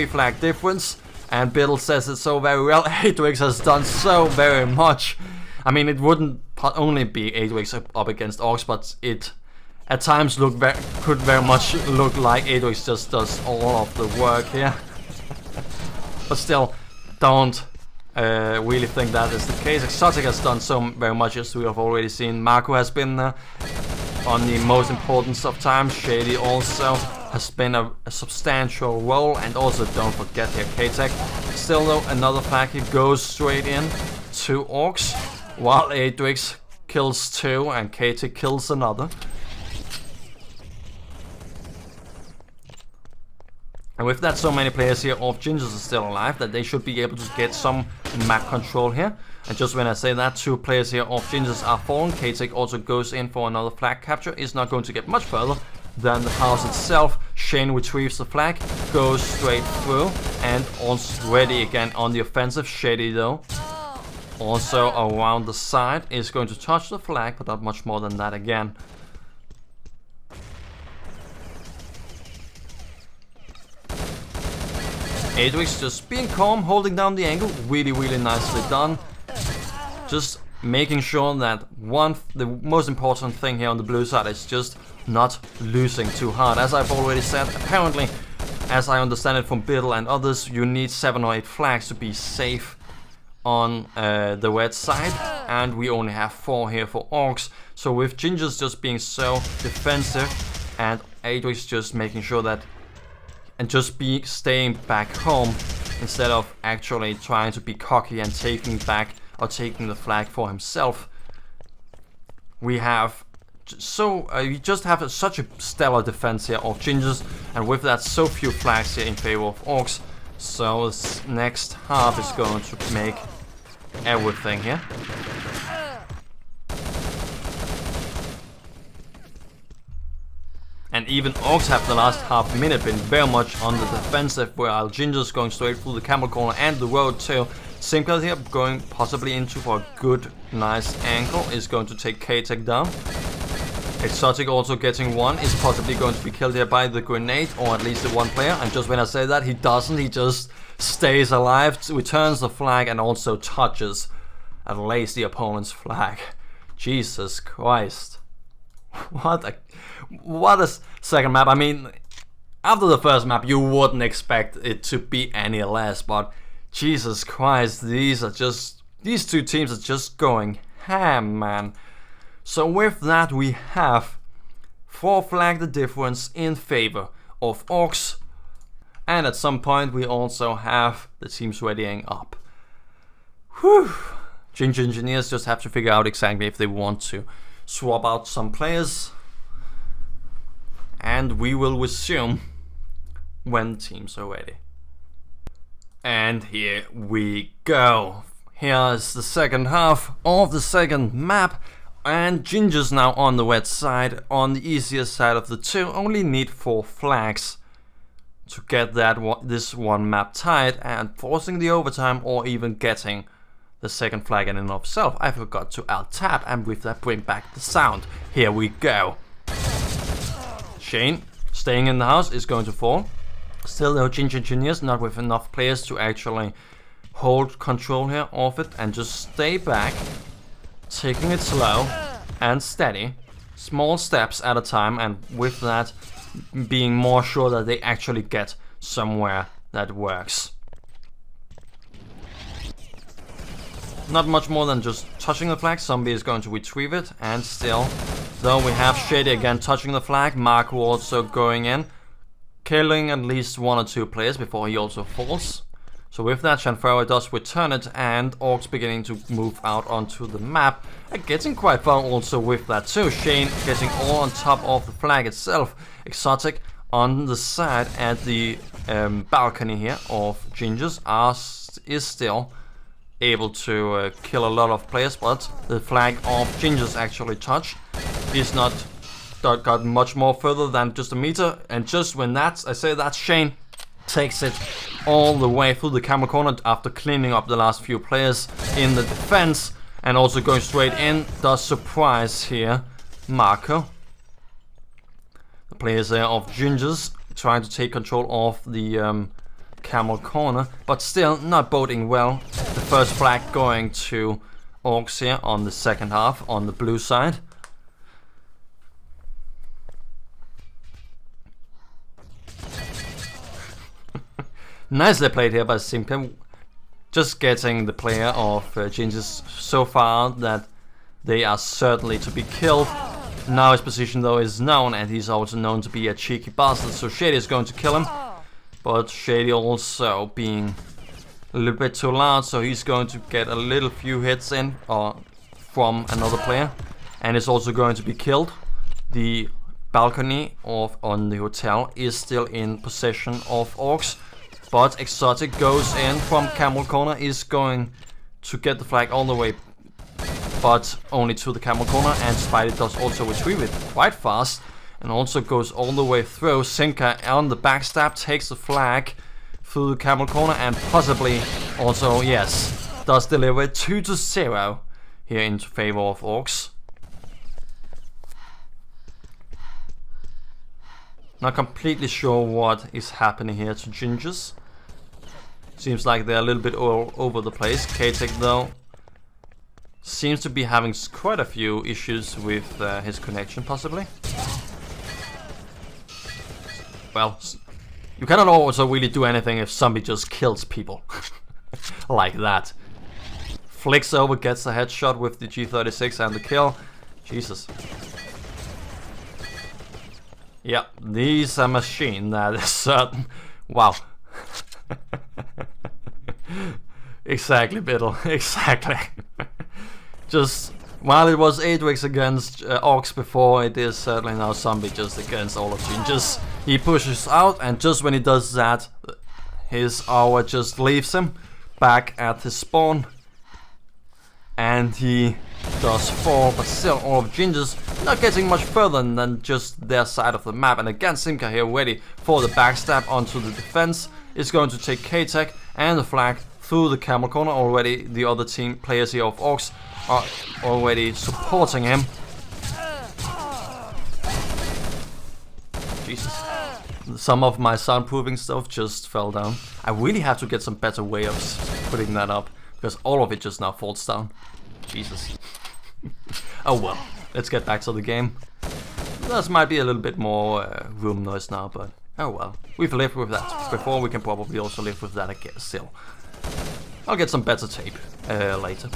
flag difference. And Biddle says it so very well. Adrix has done so very much. I mean, it wouldn't only be Adrix up against orcs, but it at times could very much look like Adrix just does all of the work here. But still, don't really think that is the case. Exotic has done so very much, as we have already seen. Marco has been there on the most important of times. Shady also has been a substantial role, and also don't forget here K-Tech. Still though, another flag here goes straight in to orcs, while Adrix kills 2 and K-Tech kills another. And with that, so many players here of Gingers are still alive that they should be able to get some map control here. And just when I say that, 2 players here of Gingers are fallen. K-Tech also goes in for another flag capture. Is not going to get much further than the house itself. Shane retrieves the flag, goes straight through, and also ready again on the offensive. Shady though, also around the side, is going to touch the flag, but not much more than that again. Adrix just being calm, holding down the angle. Really, really nicely done. Just making sure that the most important thing here on the blue side is just not losing too hard. As I've already said, apparently, as I understand it from Biddle and others, you need 7 or 8 flags to be safe on the red side, and we only have 4 here for orcs. So with Gingers just being so defensive and Adrix just making sure that and just staying back home instead of actually trying to be cocky and taking the flag for himself, we have you just have such a stellar defense here of Gingers, and with that so few flags here in favor of orcs. So this next half is going to make everything here. And even orcs have the last half minute been very much on the defensive, where Gingers going straight through the camel corner and the road too. Simka here going possibly into for a good, nice angle is going to take K-Tech down. Exotic also getting one, is possibly going to be killed here by the grenade, or at least the one player. And just when I say that, he doesn't, he just stays alive, returns the flag, and also touches and lays the opponent's flag. Jesus Christ. What a second map. I mean, after the first map, you wouldn't expect it to be any less, but Jesus Christ, these two teams are just going ham, man. So with that, we have 4 flag the difference in favor of orcs, and at some point we also have the teams readying up. Whew. Ginger engineers just have to figure out exactly if they want to swap out some players, and we will resume when teams are ready. And here we go. Here is the second half of the second map, and Ginger's now on the red side, on the easiest side of the two. Only need 4 flags to get this one map tied and forcing the overtime, or even getting the second flag in and of itself. I forgot to alt tab, and with that bring back the sound. Here we go. Shane, staying in the house, is going to fall. Still no Ginger engineers, not with enough players to actually hold control here of it, and just stay back, taking it slow and steady, small steps at a time, and with that being more sure that they actually get somewhere that works. Not much more than just touching the flag. Zombie is going to retrieve it, and still, though, we have Shady again touching the flag. Marco also going in, killing at least 1 or 2 players before he also falls. So with that, Shanfara does return it, and orcs beginning to move out onto the map, and getting quite far also with that too. Shane getting all on top of the flag itself. Exotic on the side at the balcony here of Gingers is still able to kill a lot of players, but the flag of Gingers actually touched is not got much more further than just a meter, and just when I say that, Shane takes it all the way through the camera corner after cleaning up the last few players in the defense, and also going straight in, does surprise here Marco. The players there of Gingers trying to take control of the camel corner, but still not boding well. The first flag going to orcs here on the second half on the blue side. Nicely played here by Simka, just getting the player of Gingers so far that they are certainly to be killed. Now his position though is known, and he's also known to be a cheeky bastard, so Shady is going to kill him. But Shady also being a little bit too loud, so he's going to get a little few hits in from another player, and is also going to be killed. The balcony on the hotel is still in possession of orcs, but Exotic goes in from camel corner, is going to get the flag all the way, but only to the camel corner, and Spidey does also retrieve it quite fast, and also goes all the way through. Simka on the backstab takes the flag through the camel corner, and possibly also, yes, does deliver 2-0 here into favor of orcs. Not completely sure what is happening here to Gingers. Seems like they're a little bit all over the place. K-Tech though seems to be having quite a few issues with his connection, possibly. Well, you cannot also really do anything if Zombie just kills people. Like that. Flicks over, gets a headshot with the G36 and the kill. Jesus. Yeah, these are machine, that is certain. Wow. Exactly, Biddle, exactly. Just, while it was 8 against orcs before, it is certainly now Zombie just against all of Gingers. He pushes out, and just when he does that, his hour just leaves him back at his spawn. And he does fall, but still all of Gingers not getting much further than just their side of the map. And again, Simka here ready for the backstab onto the defense. Is going to take K-Tech and the flag through the camel corner. Already the other team players here of orcs are already supporting him. Jesus. Some of my soundproofing stuff just fell down. I really have to get some better way of putting that up, because all of it just now falls down. Jesus. Oh well, let's get back to the game. This might be a little bit more room noise now, but oh well. We've lived with that before, we can probably also live with that again still. I'll get some better tape later.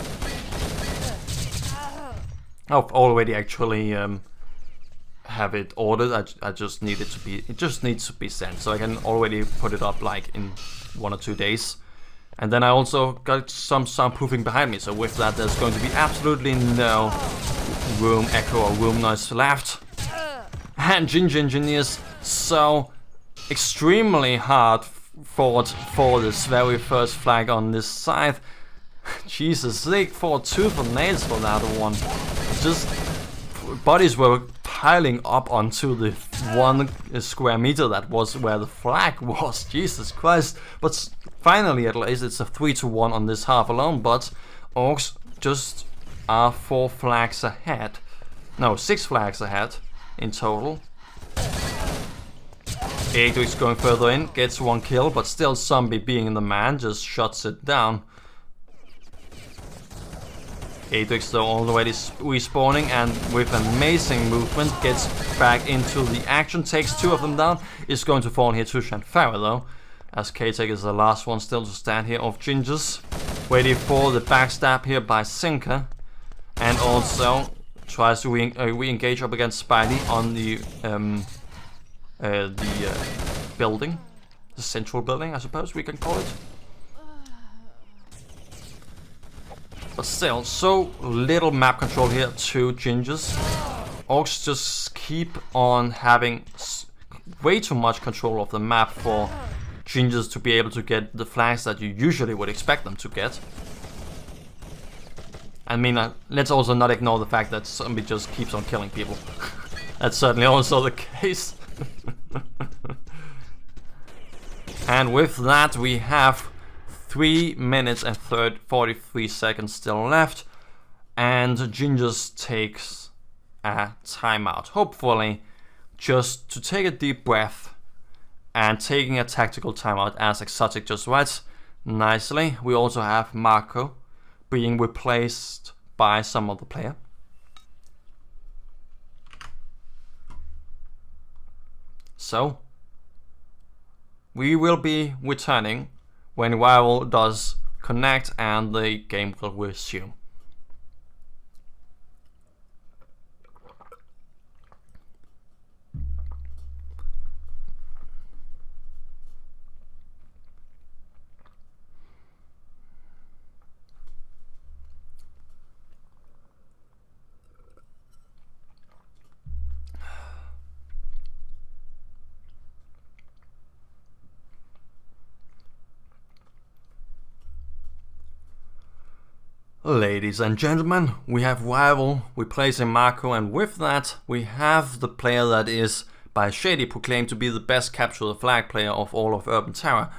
I've already actually have it ordered. I just need it to be, it just needs to be sent, so I can already put it up like in 1 or 2 days. And then I also got some soundproofing behind me, so with that there's going to be absolutely no room echo or room noise left. And Ginger Engineers so extremely hard fought for this very first flag on this side. Jesus, they fought tooth and nails for that one. Just bodies were piling up onto the 1 square meter that was where the flag was. Jesus Christ. But finally, at least, it's a 3-1 on this half alone. But orcs just are 4 flags ahead. No, 6 flags ahead in total. Adrix going further in, gets 1 kill, but still Zombie being the man just shuts it down. Adrix though already respawning, and with amazing movement gets back into the action, takes 2 of them down. Is going to fall here to Shanfara though, as K-Tech is the last one still to stand here of Gingers. Waiting for the backstab here by Sinker, and also tries to re-engage up against Spidey on the building, the central building I suppose we can call it. But still, so little map control here to Gingers. Orcs just keep on having way too much control of the map for Gingers to be able to get the flags that you usually would expect them to get. I mean, let's also not ignore the fact that Zombie just keeps on killing people. That's certainly also the case. And with that we have 3 minutes and 43 seconds still left, and Gingers takes a timeout, hopefully just to take a deep breath, and taking a tactical timeout as Exotic just writes nicely. We also have Marco being replaced by some other player. So we will be returning when Rival does connect and the game will resume. Ladies and gentlemen, we have Rival replacing Marco, and with that we have the player that is by Shady proclaimed to be the best capture the flag player of all of Urban Terror.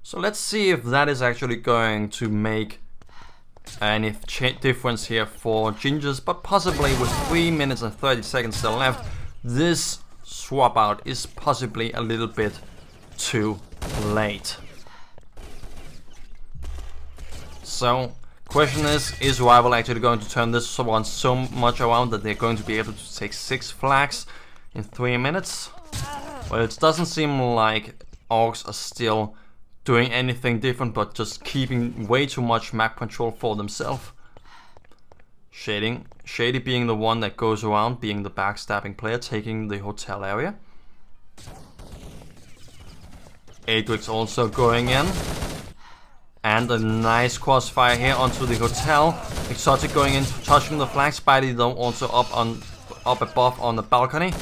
So let's see if that is actually going to make any difference here for Gingers, but possibly with 3 minutes and 30 seconds still left, this swap out is possibly a little bit too late. So Question is Rival actually going to turn this one so much around that they're going to be able to take 6 flags in 3 minutes? Well, it doesn't seem like orks are still doing anything different, but just keeping way too much map control for themselves. Shady being the one that goes around, being the backstabbing player, taking the hotel area. Adrix also going in. And a nice crossfire here onto the hotel. Exotic going in, touching the flag. Spidey though also up above on the balcony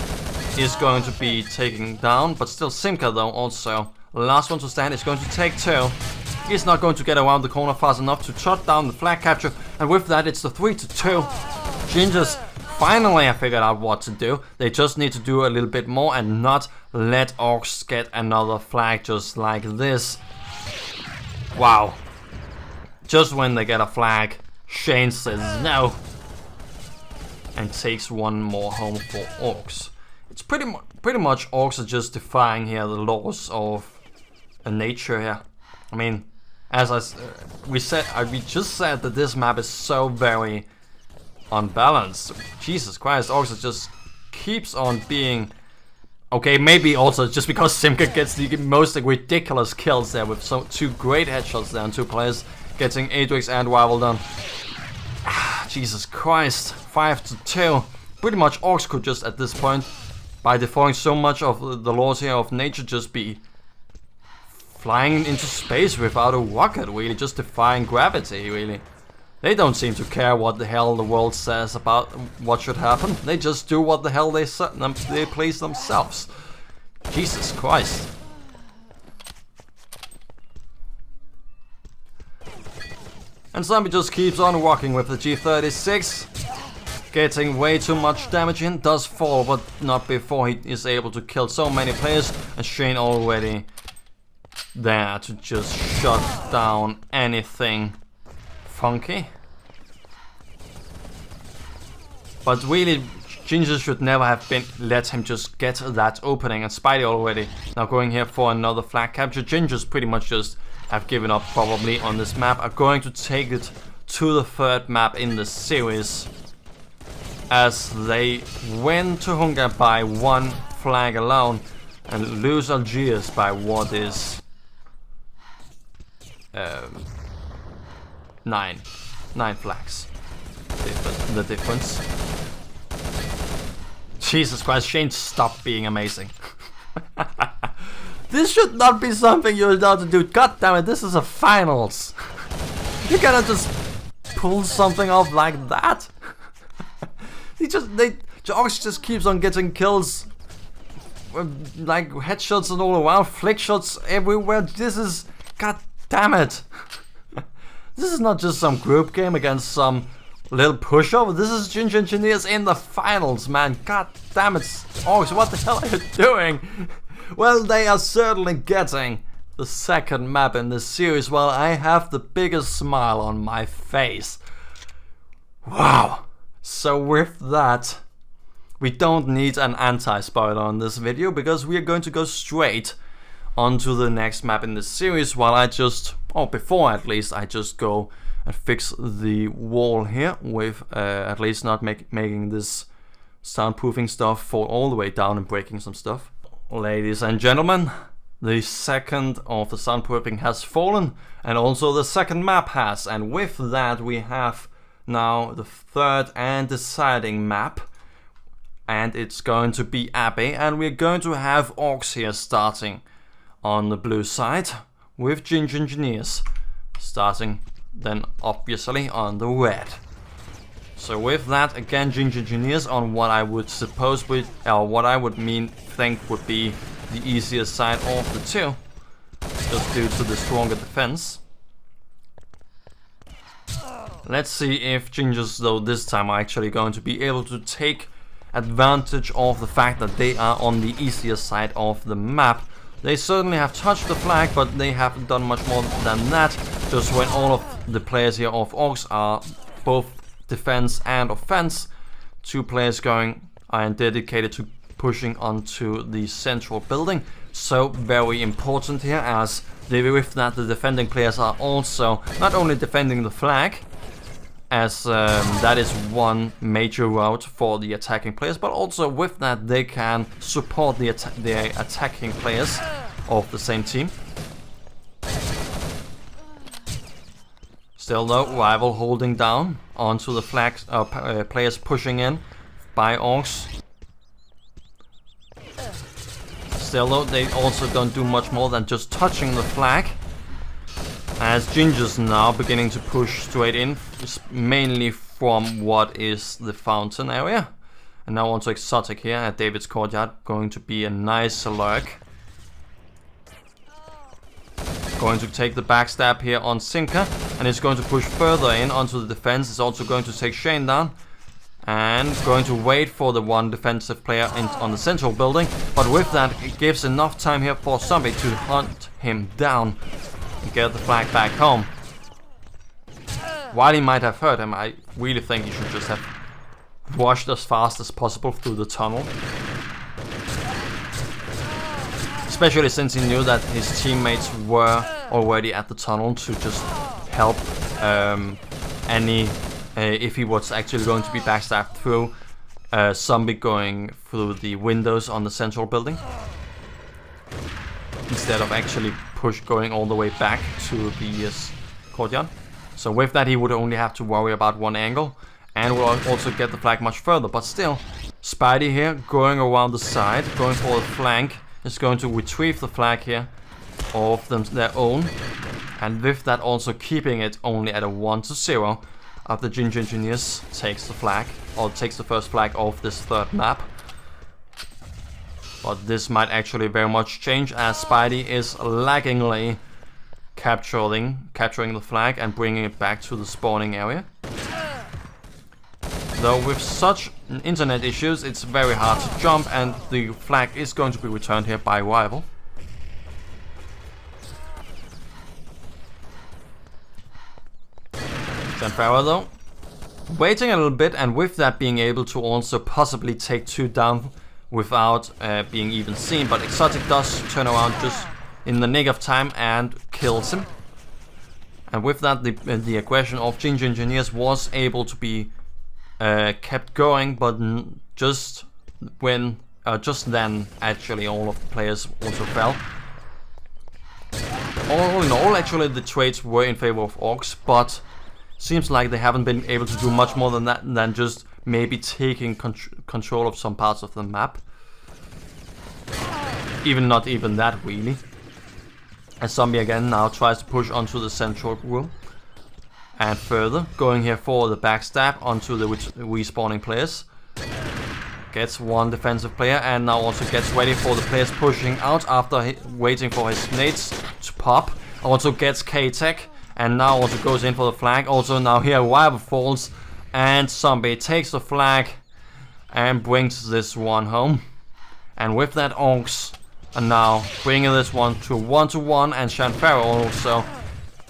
is going to be taken down, but still Simka though also last one to stand is going to take 2. He's not going to get around the corner fast enough to shut down the flag capture, and with that it's the 3-2. Gingers finally have figured out what to do. They just need to do a little bit more and not let orks get another flag just like this. Wow. Just when they get a flag, Shane says no and takes one more home for orks. It's pretty much orks are just defying here the laws of nature here. I mean, as we just said that this map is so very unbalanced. Jesus Christ, orks are just keeps on being. Okay, maybe also just because Simka gets the most ridiculous kills there with 2 great headshots there on 2 players, getting Adrix and Rival done. Jesus Christ, 5-2. Pretty much orks could just at this point, by defying so much of the laws here of nature, just be flying into space without a rocket, really, just defying gravity, really. They don't seem to care what the hell the world says about what should happen. They just do what the hell they please themselves. Jesus Christ. And Zombie just keeps on walking with the G36. Getting way too much damage in. Does fall, but not before he is able to kill so many players. And Shane already there to just shut down anything funky. But really, Ginger should never have let him just get that opening. And Spidey already now going here for another flag capture. Gingers pretty much just have given up probably on this map. Are going to take it to the 3rd map in the series, as they win Tuhunga by 1 flag alone and lose Algiers by what is 9 flags. The difference. Jesus Christ, Shane, stop being amazing. This should not be something you're allowed to do. God damn it, this is a finals. You cannot just pull something off like that. Orks just keeps on getting kills, like headshots and all around, flick shots everywhere. This is, god damn it. This is not just some group game against some little pushover. This is Ginger Engineers in the finals, man. God damn it, Orks, what the hell are you doing? Well, they are certainly getting the 2nd map in this series, while I have the biggest smile on my face. Wow. So with that, we don't need an anti-spoiler on this video, because we are going to go straight onto the next map in this series, while I just, before at least, I just go and fix the wall here with at least not making this soundproofing stuff fall all the way down and breaking some stuff. Ladies and gentlemen, the 2nd of the soundproofing has fallen, and also the 2nd map has, and with that we have now the 3rd and deciding map, and it's going to be Abbey, and we're going to have orks here starting on the blue side with Ginger Engineers starting then obviously on the red. So with that, again, Ginger Engineers on what I would suppose would, or what I would think would be the easier side of the 2, just due to the stronger defense. Let's see if Gingers, though, this time are actually going to be able to take advantage of the fact that they are on the easier side of the map. They certainly have touched the flag, but they haven't done much more than that. Just when all of the players here of orks are both defense and offense, 2 players going and dedicated to pushing onto the central building. So very important here, as with that the defending players are also not only defending the flag, as that is one major route for the attacking players, but also with that they can support the attacking players of the same team. Still though, rival holding down onto the flags, players pushing in by orcs. Still though, they also don't do much more than just touching the flag, as Ginger's now beginning to push straight in, mainly from what is the fountain area. And now onto Exotic here at David's courtyard, going to be a nice lurk. Going to take the backstab here on Sinker, and it's going to push further in onto the defense. It's also going to take Shane down, and going to wait for the one defensive player on the central building. But with that, it gives enough time here for Zombie to hunt him down and get the flag back home. While he might have hurt him, I really think he should just have rushed as fast as possible through the tunnel. Especially since he knew that his teammates were already at the tunnel to just help if he was actually going to be backstabbed through Zombie going through the windows on the central building, instead of actually going all the way back to the courtyard. So with that, he would only have to worry about one angle, and will also get the flag much further. But still, Spidey here going around the side, going for the flank, is going to retrieve the flag here of their own, and with that also keeping it only at a 1-0 after Ginger Engineers takes the flag, or takes the first flag off this third map. But this might actually very much change, as Spidey is laggingly capturing the flag and bringing it back to the spawning area. Though with such internet issues, it's very hard to jump, and the flag is going to be returned here by rival. Zanfara though, waiting a little bit, and with that being able to also possibly take 2 down without being even seen. But Exotic does turn around just in the nick of time and kills him. And with that, the aggression of Ginger Engineers was able to be kept going, but just then actually all of the players also fell. All in all, actually the trades were in favor of orcs, but seems like they haven't been able to do much more than that, than just maybe taking control of some parts of the map. Not even that really. As Zombie again now tries to push onto the central room, and further going here for the backstab onto the respawning players. Gets one defensive player, and now also gets ready for the players pushing out after waiting for his nades to pop. Also gets K-Tech, and now also goes in for the flag. Also now here rival falls, and Zombie takes the flag and brings this one home. And with that, orcs are now bringing this one to 1-1, and Shanfaro also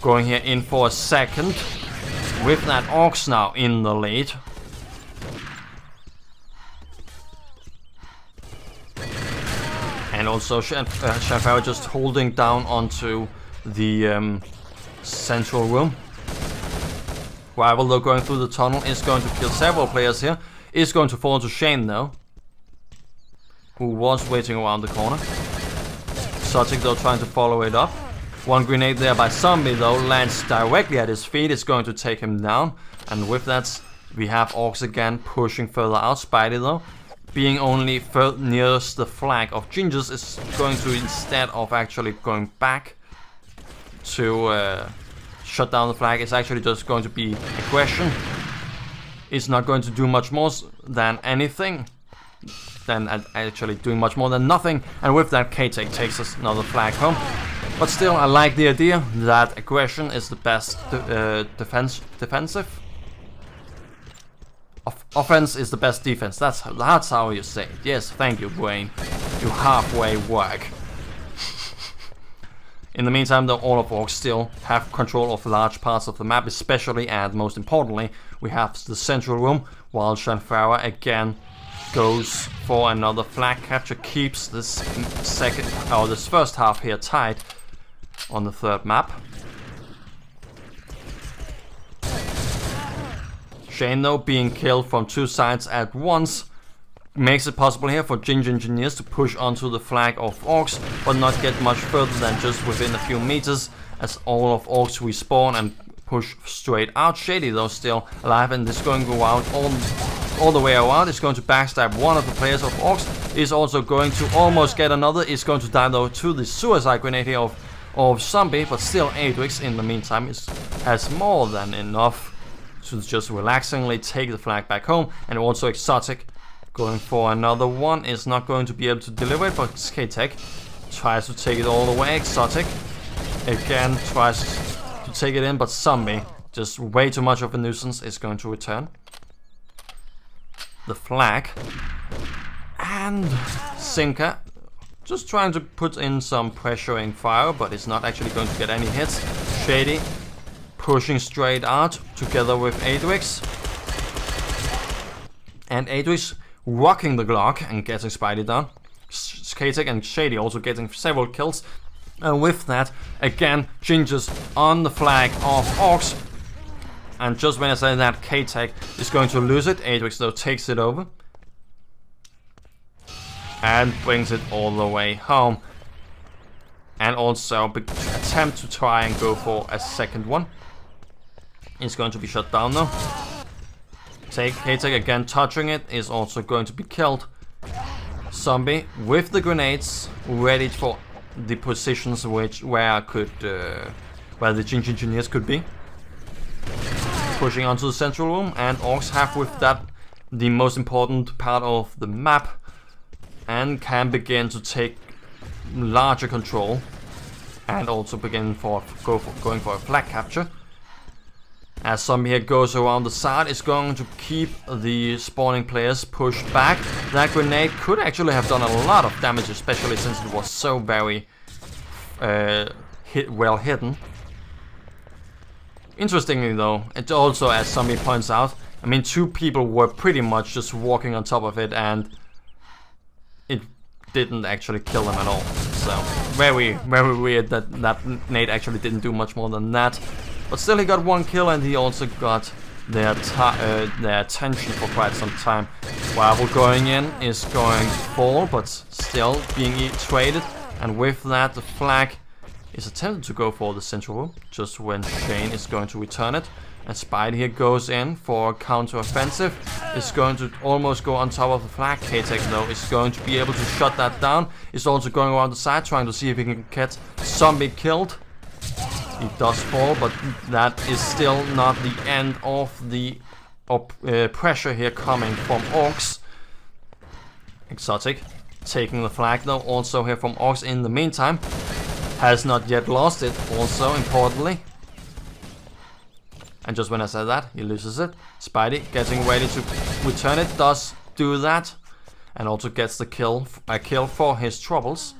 going here in for a second. With that, orcs now in the lead. And also Shanfaro just holding down onto the central room. Rival though going through the tunnel is going to kill several players here. Is going to fall to Shane though, who was waiting around the corner. Exotic though trying to follow it up. One grenade there by Zombie though lands directly at his feet. It's going to take him down. And with that, we have orcs again pushing further out. Spidey though, being only nearest the flag of Gingers, is going to, instead of actually going back to shut down the flag, it's actually just going to be aggression. It's not going to do much more than anything, than actually doing much more than nothing. And with that, K-Tech takes us another flag home. But still, I like the idea that aggression is the best defensive. Offense is the best defense. That's how you say it. Yes, thank you, Brain. You halfway work. In the meantime, though, all of orcs still have control of large parts of the map, especially and most importantly, we have the central room, while Shanfara again goes for another flag capture, keeps this first half here tied on the third map. Shane though being killed from two sides at once makes it possible here for Ginger Engineers to push onto the flag of orcs, but not get much further than just within a few meters, as all of orcs respawn and push straight out. Shady though still alive, and is going to go out all the way around. It's going to backstab one of the players of orcs. Is also going to almost get another. Is going to die though to the suicide grenade here of zombie, but still Adrix in the meantime has more than enough to just relaxingly take the flag back home. And also Exotic going for another one is not going to be able to deliver it, but K-Tech tries to take it all the way. Exotic again tries to take it in, but zombie, just way too much of a nuisance, is going to return the flag. And Simka just trying to put in some pressuring fire, but it's not actually going to get any hits. Shady pushing straight out together with Adrix. And Adrix rocking the Glock and getting Spidey down. K-Tech and Shady also getting several kills. And with that, again, Ginger's on the flag of orcs. And just when I say that, K-Tech is going to lose it. Adrix though takes it over and brings it all the way home. And also attempt to try and go for a second one. It's going to be shut down though. K-Tech again touching it is also going to be killed. Zombie with the grenades ready for the positions where the Ginger Engineers could be. Pushing onto the central room, and orcs have with that the most important part of the map and can begin to take larger control, and also begin going for a flag capture. As zombie here goes around the side, is going to keep the spawning players pushed back. That grenade could actually have done a lot of damage, especially since it was so very well hidden. Interestingly though, it also, as zombie points out, I mean, two people were pretty much just walking on top of it, and it didn't actually kill them at all. So very, very weird that that nade actually didn't do much more than that. But still, he got one kill, and he also got their attention for quite some time. Rival going in is going to fall, but still being traded. And with that, the flag is attempted to go for the central room, just when Shane is going to return it. And Spidey here goes in for a counter-offensive. Is going to almost go on top of the flag. K-Tech though is going to be able to shut that down. Is also going around the side, trying to see if he can get zombie killed. He does fall, but that is still not the end of the pressure here coming from orcs. Exotic taking the flag though, also here from orcs in the meantime. Has not yet lost it, also importantly. And just when I said that, he loses it. Spidey getting ready to return it, does do that. And also gets the kill for his troubles.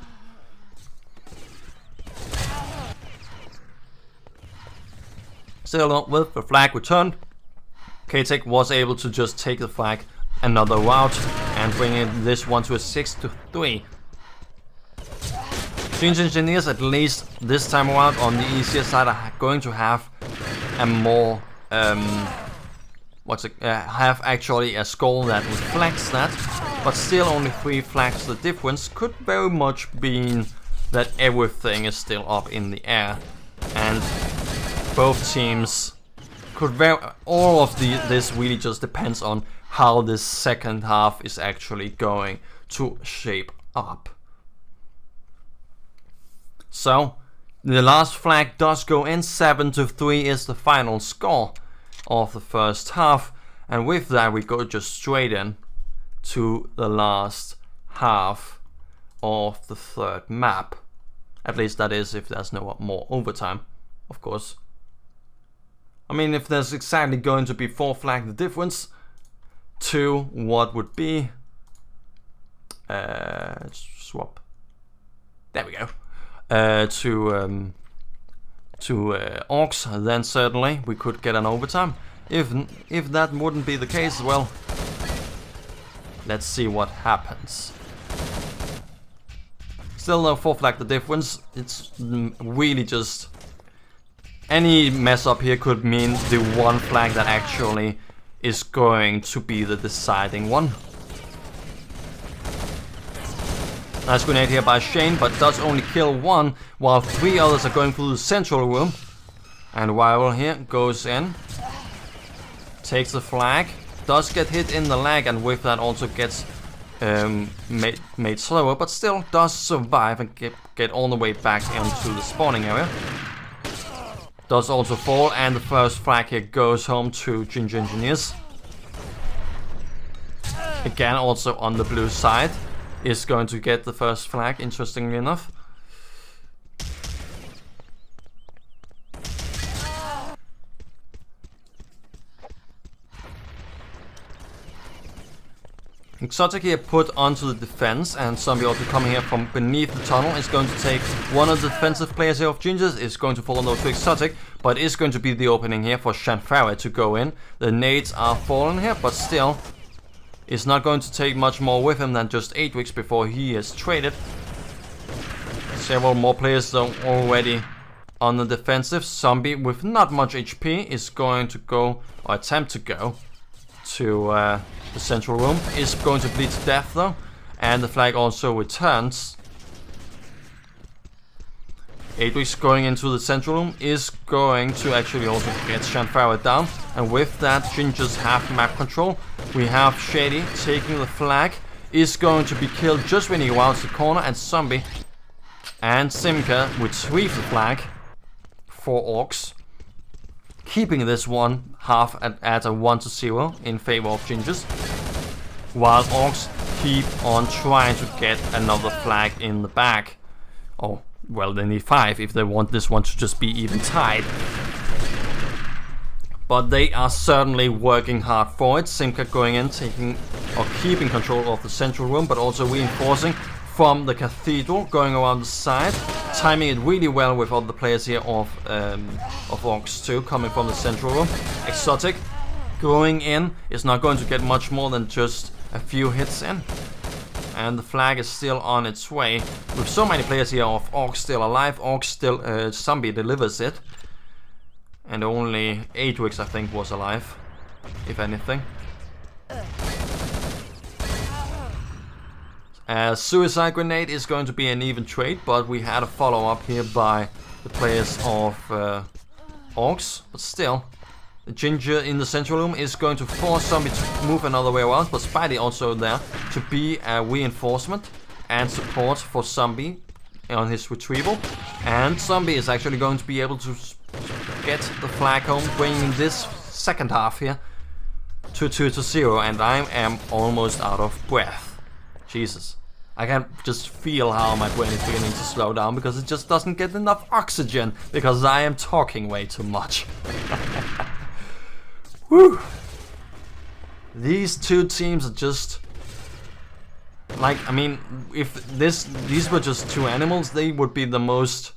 Still with the flag returned, K-Tech was able to just take the flag another route and bring in this one to a 6-3. Ginger Engineers, at least this time around on the easier side, are going to have a more have actually a score that reflects that, but still only 3 flags. The difference could very much be that everything is still up in the air, and both teams could all of this really just depends on how this second half is actually going to shape up. So the last flag does go in. 7-3 is the final score of the first half, and with that we go just straight in to the last half of the third map. At least that is if there's no more overtime, of course. I mean, if there's exactly going to be 4 flags, the difference to what would be swap. There we go. To orcs, then certainly we could get an overtime. If that wouldn't be the case, well, let's see what happens. Still no 4 flag the difference. It's really just any mess up here could mean the 1 flag that actually is going to be the deciding one. Nice grenade here by Shane, but does only kill one, while 3 others are going through the central room. And Rival here goes in, takes the flag, does get hit in the leg, and with that also gets made slower, but still does survive and get all the way back into the spawning area. Does also fall, and the first flag here goes home to Ginger Engineers. Again, also on the blue side is going to get the first flag, interestingly enough. Exotic here put onto the defense, and Zombie also coming here from beneath the tunnel is going to take one of the defensive players here of Gingers, is going to fall though to Exotic, but is going to be the opening here for Shanfara to go in. The nades are falling here, but still is not going to take much more with him than just 8 weeks before he is traded. Several more players though already on the defensive. Zombie with not much HP is going to go, or attempt to go, to the central room. Is going to bleed to death though, and the flag also returns. 8 weeks going into the central room is going to actually also get Shanfara down, and with that Gingers have map control. We have Shady taking the flag, is going to be killed just when he rounds the corner, and Zombie and Simka retrieve the flag for orks, keeping this one half at a 1-0 in favor of Gingers, while orks keep on trying to get another flag in the back. Oh, well, they need 5 if they want this one to just be even tied. But they are certainly working hard for it. Simka going in, taking or keeping control of the central room, but also reinforcing from the cathedral, going around the side, timing it really well with all the players here of orks too, coming from the central room. Exotic going in is not going to get much more than just a few hits in, and the flag is still on its way. With so many players here of orks still alive, orks still Zombie delivers it, and only 8 weeks I think was alive, if anything. Suicide Grenade is going to be an even trade, but we had a follow-up here by the players of orks. But still, the Ginger in the central room is going to force Zombie to move another way around, but Spidey also there to be a reinforcement and support for Zombie on his retrieval. And Zombie is actually going to be able to get the flag home, bringing this second half here to 2-0, and I am almost out of breath. Jesus. I can just feel how my brain is beginning to slow down because it just doesn't get enough oxygen because I am talking way too much. Whew. These two teams are just like, I mean, if these were just two animals, they would be the most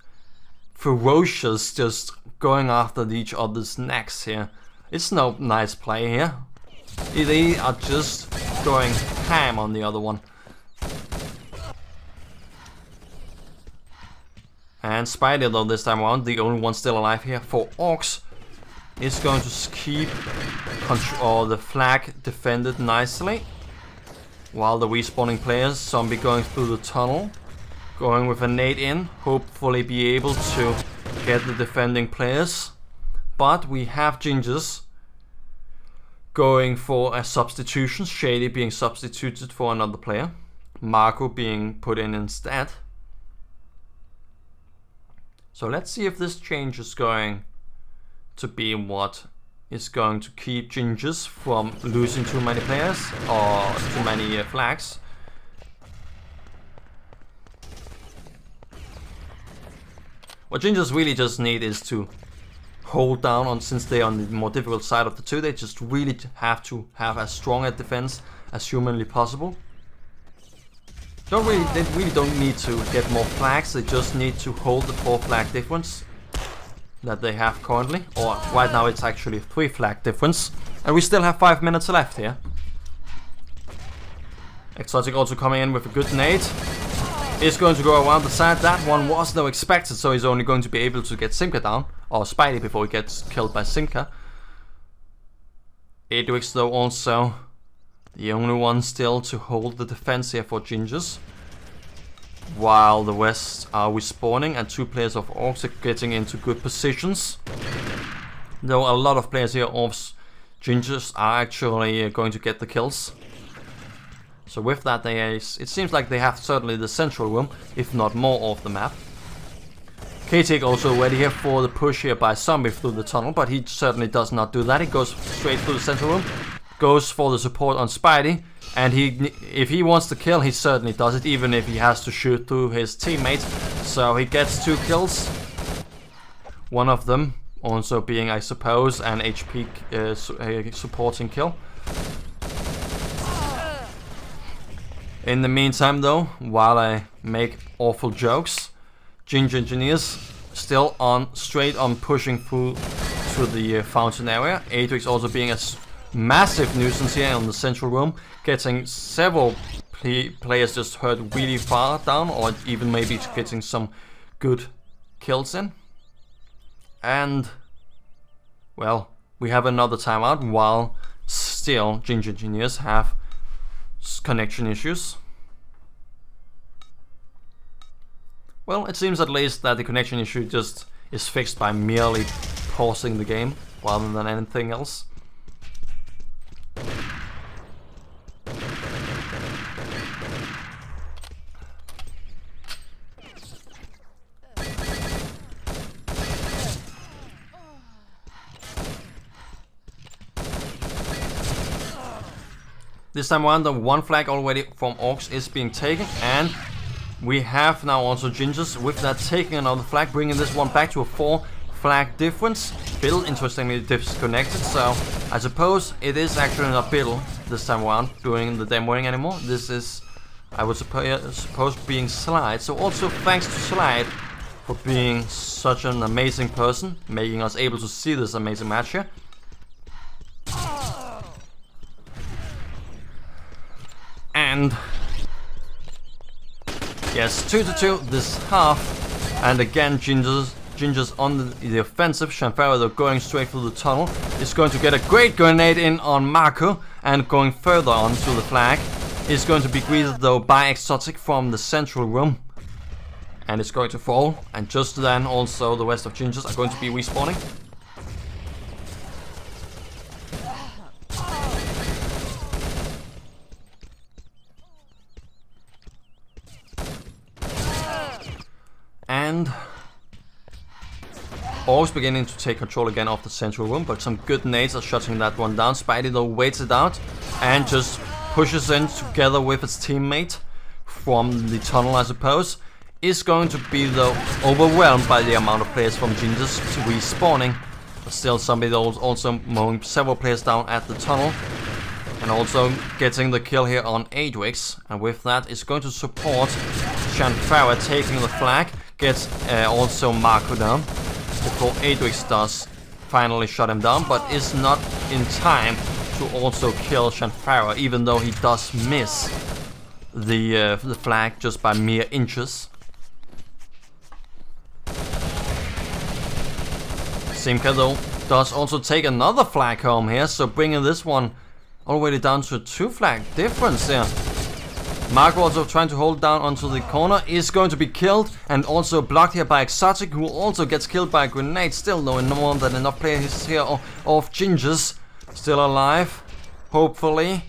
ferocious, just going after each other's necks here. It's no nice play here. They are just going ham on the other one. And Spider, though, this time around, the only one still alive here for orks, is going to keep control the flag defended nicely, while the respawning players, Zombie going through the tunnel, going with a nade in, hopefully be able to get the defending players. But we have Gingers going for a substitution, Shady being substituted for another player, Marco being put in instead. So let's see if this change is going to be what is going to keep Gingers from losing too many players or too many flags. What Gingers really just need is to hold down on, since they're on the more difficult side of the two, they just really have to have as strong a defense as humanly possible. They really don't need to get more flags, they just need to hold the 4 flag difference that they have currently. Or right now it's actually 3 flag difference. And we still have 5 minutes left here. Exotic also coming in with a good nade. Is going to go around the side. That one was though expected, so he's only going to be able to get Simka down. Or Spidey before he gets killed by Simka. 8X though also the only one still to hold the defense here for Gingers. While the West are respawning and 2 players of orks are getting into good positions. Though a lot of players here of Gingers are actually going to get the kills. So with that, it seems like they have certainly the central room, if not more of the map. KTIC also ready here for the push here by Zombie through the tunnel, but he certainly does not do that. He goes straight through the central room, goes for the support on Spidey, and if he wants to kill, he certainly does it, even if he has to shoot through his teammates. So he gets 2 kills. One of them also being, I suppose, an HP supporting kill. In the meantime though, while I make awful jokes, Ginger Engineers still straight on pushing through to the fountain area. Adrix also being a massive nuisance here on the central room, getting several players just hurt really far down, or even maybe getting some good kills in. And well, we have another timeout while still Ginger Engineers have connection issues. Well, it seems at least that the connection issue just is fixed by merely pausing the game rather than anything else. This time around, the 1 flag already from orks is being taken, and we have now also Gingers with that taking another flag, bringing this one back to a 4 flag difference. Biddle interestingly disconnected, so I suppose it is actually not Biddle this time around doing the demoing anymore. This is, I would suppose, being Slide. So also thanks to Slide for being such an amazing person, making us able to see this amazing match here. And yes, 2-2 this half, and again Gingers on the offensive. Shanfara though going straight through the tunnel is going to get a great grenade in on Marco, and going further on to the flag is going to be greeted though by Exotic from the central room, and it's going to fall, and just then also the rest of Gingers are going to be respawning. And orks beginning to take control again of the central room, but some good nades are shutting that one down. Spidey though waits it out and just pushes in together with its teammate from the tunnel, I suppose. Is going to be though overwhelmed by the amount of players from Gingers respawning. But still Zombie though also mowing several players down at the tunnel. And also getting the kill here on Adrix. And with that is going to support Shanfara taking the flag. Gets also Marco down before Adrix does finally shut him down, but is not in time to also kill Shanfara, even though he does miss the flag just by mere inches. Simka though does also take another flag home here, so bringing this one already down to a 2 flag difference here. Marco also trying to hold down onto the corner, is going to be killed, and also blocked here by Exotic, who also gets killed by a grenade. Still no more than enough players here of Gingers still alive, hopefully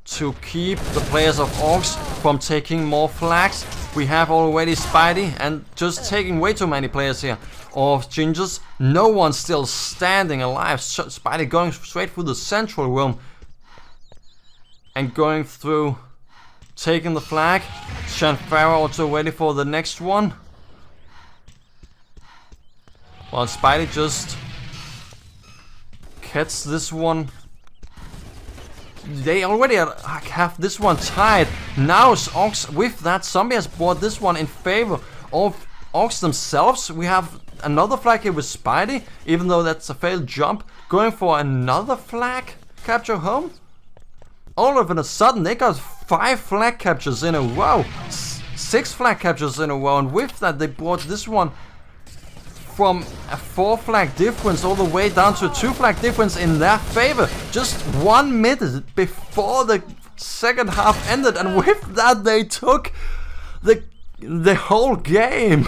to keep the players of orks from taking more flags. We have already Spidey and just taking way too many players here of Gingers. No one still standing alive. Spidey going straight through the central room and going through, taking the flag. Shanfara also ready for the next one. While Spidey just gets this one. They already have this one tied. Now orks with that zombie has brought this one in favor of orks themselves. We have another flag here with Spidey, even though that's a failed jump, going for another flag capture home. All of a sudden they got 5 flag captures in a row, 6 flag captures in a row, and with that they brought this one from a 4 flag difference all the way down to a 2 flag difference in their favor. Just 1 minute before the second half ended, and with that they took the whole game.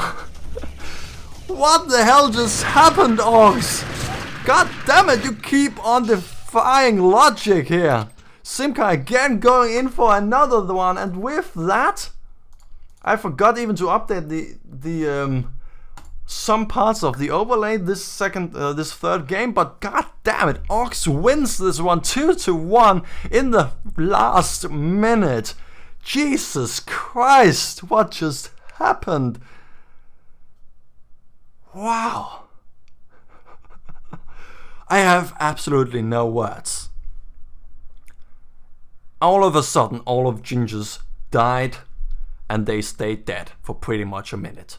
What the hell just happened, orKs? God damn it, you keep on defying logic here. Simka again going in for another one, and with that, I forgot even to update the some parts of the overlay this third game, but god damn it, orKs wins this one 2-1 in the last minute. Jesus Christ, what just happened? Wow. I have absolutely no words. All of a sudden, all of Gingers died, and they stayed dead for pretty much a minute.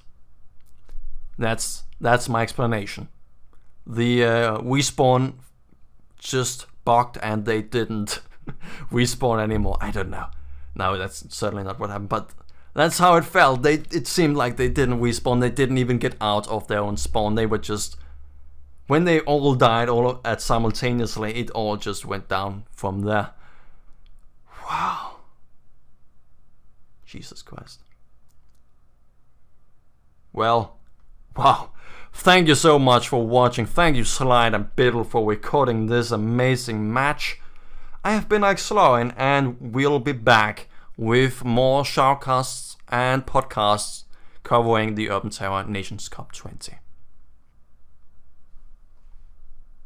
That's my explanation. The respawn just bugged and they didn't respawn anymore. I don't know. No, that's certainly not what happened, but that's how it felt. It seemed like they didn't respawn. They didn't even get out of their own spawn. They were just, when they all died all at simultaneously, it all just went down from there. Wow. Jesus Christ. Well, wow. Thank you so much for watching. Thank you Slide and Biddle for recording this amazing match. I have been Ikslorin, and we'll be back with more shoutcasts and podcasts covering the Urban Terror Nations Cup 20.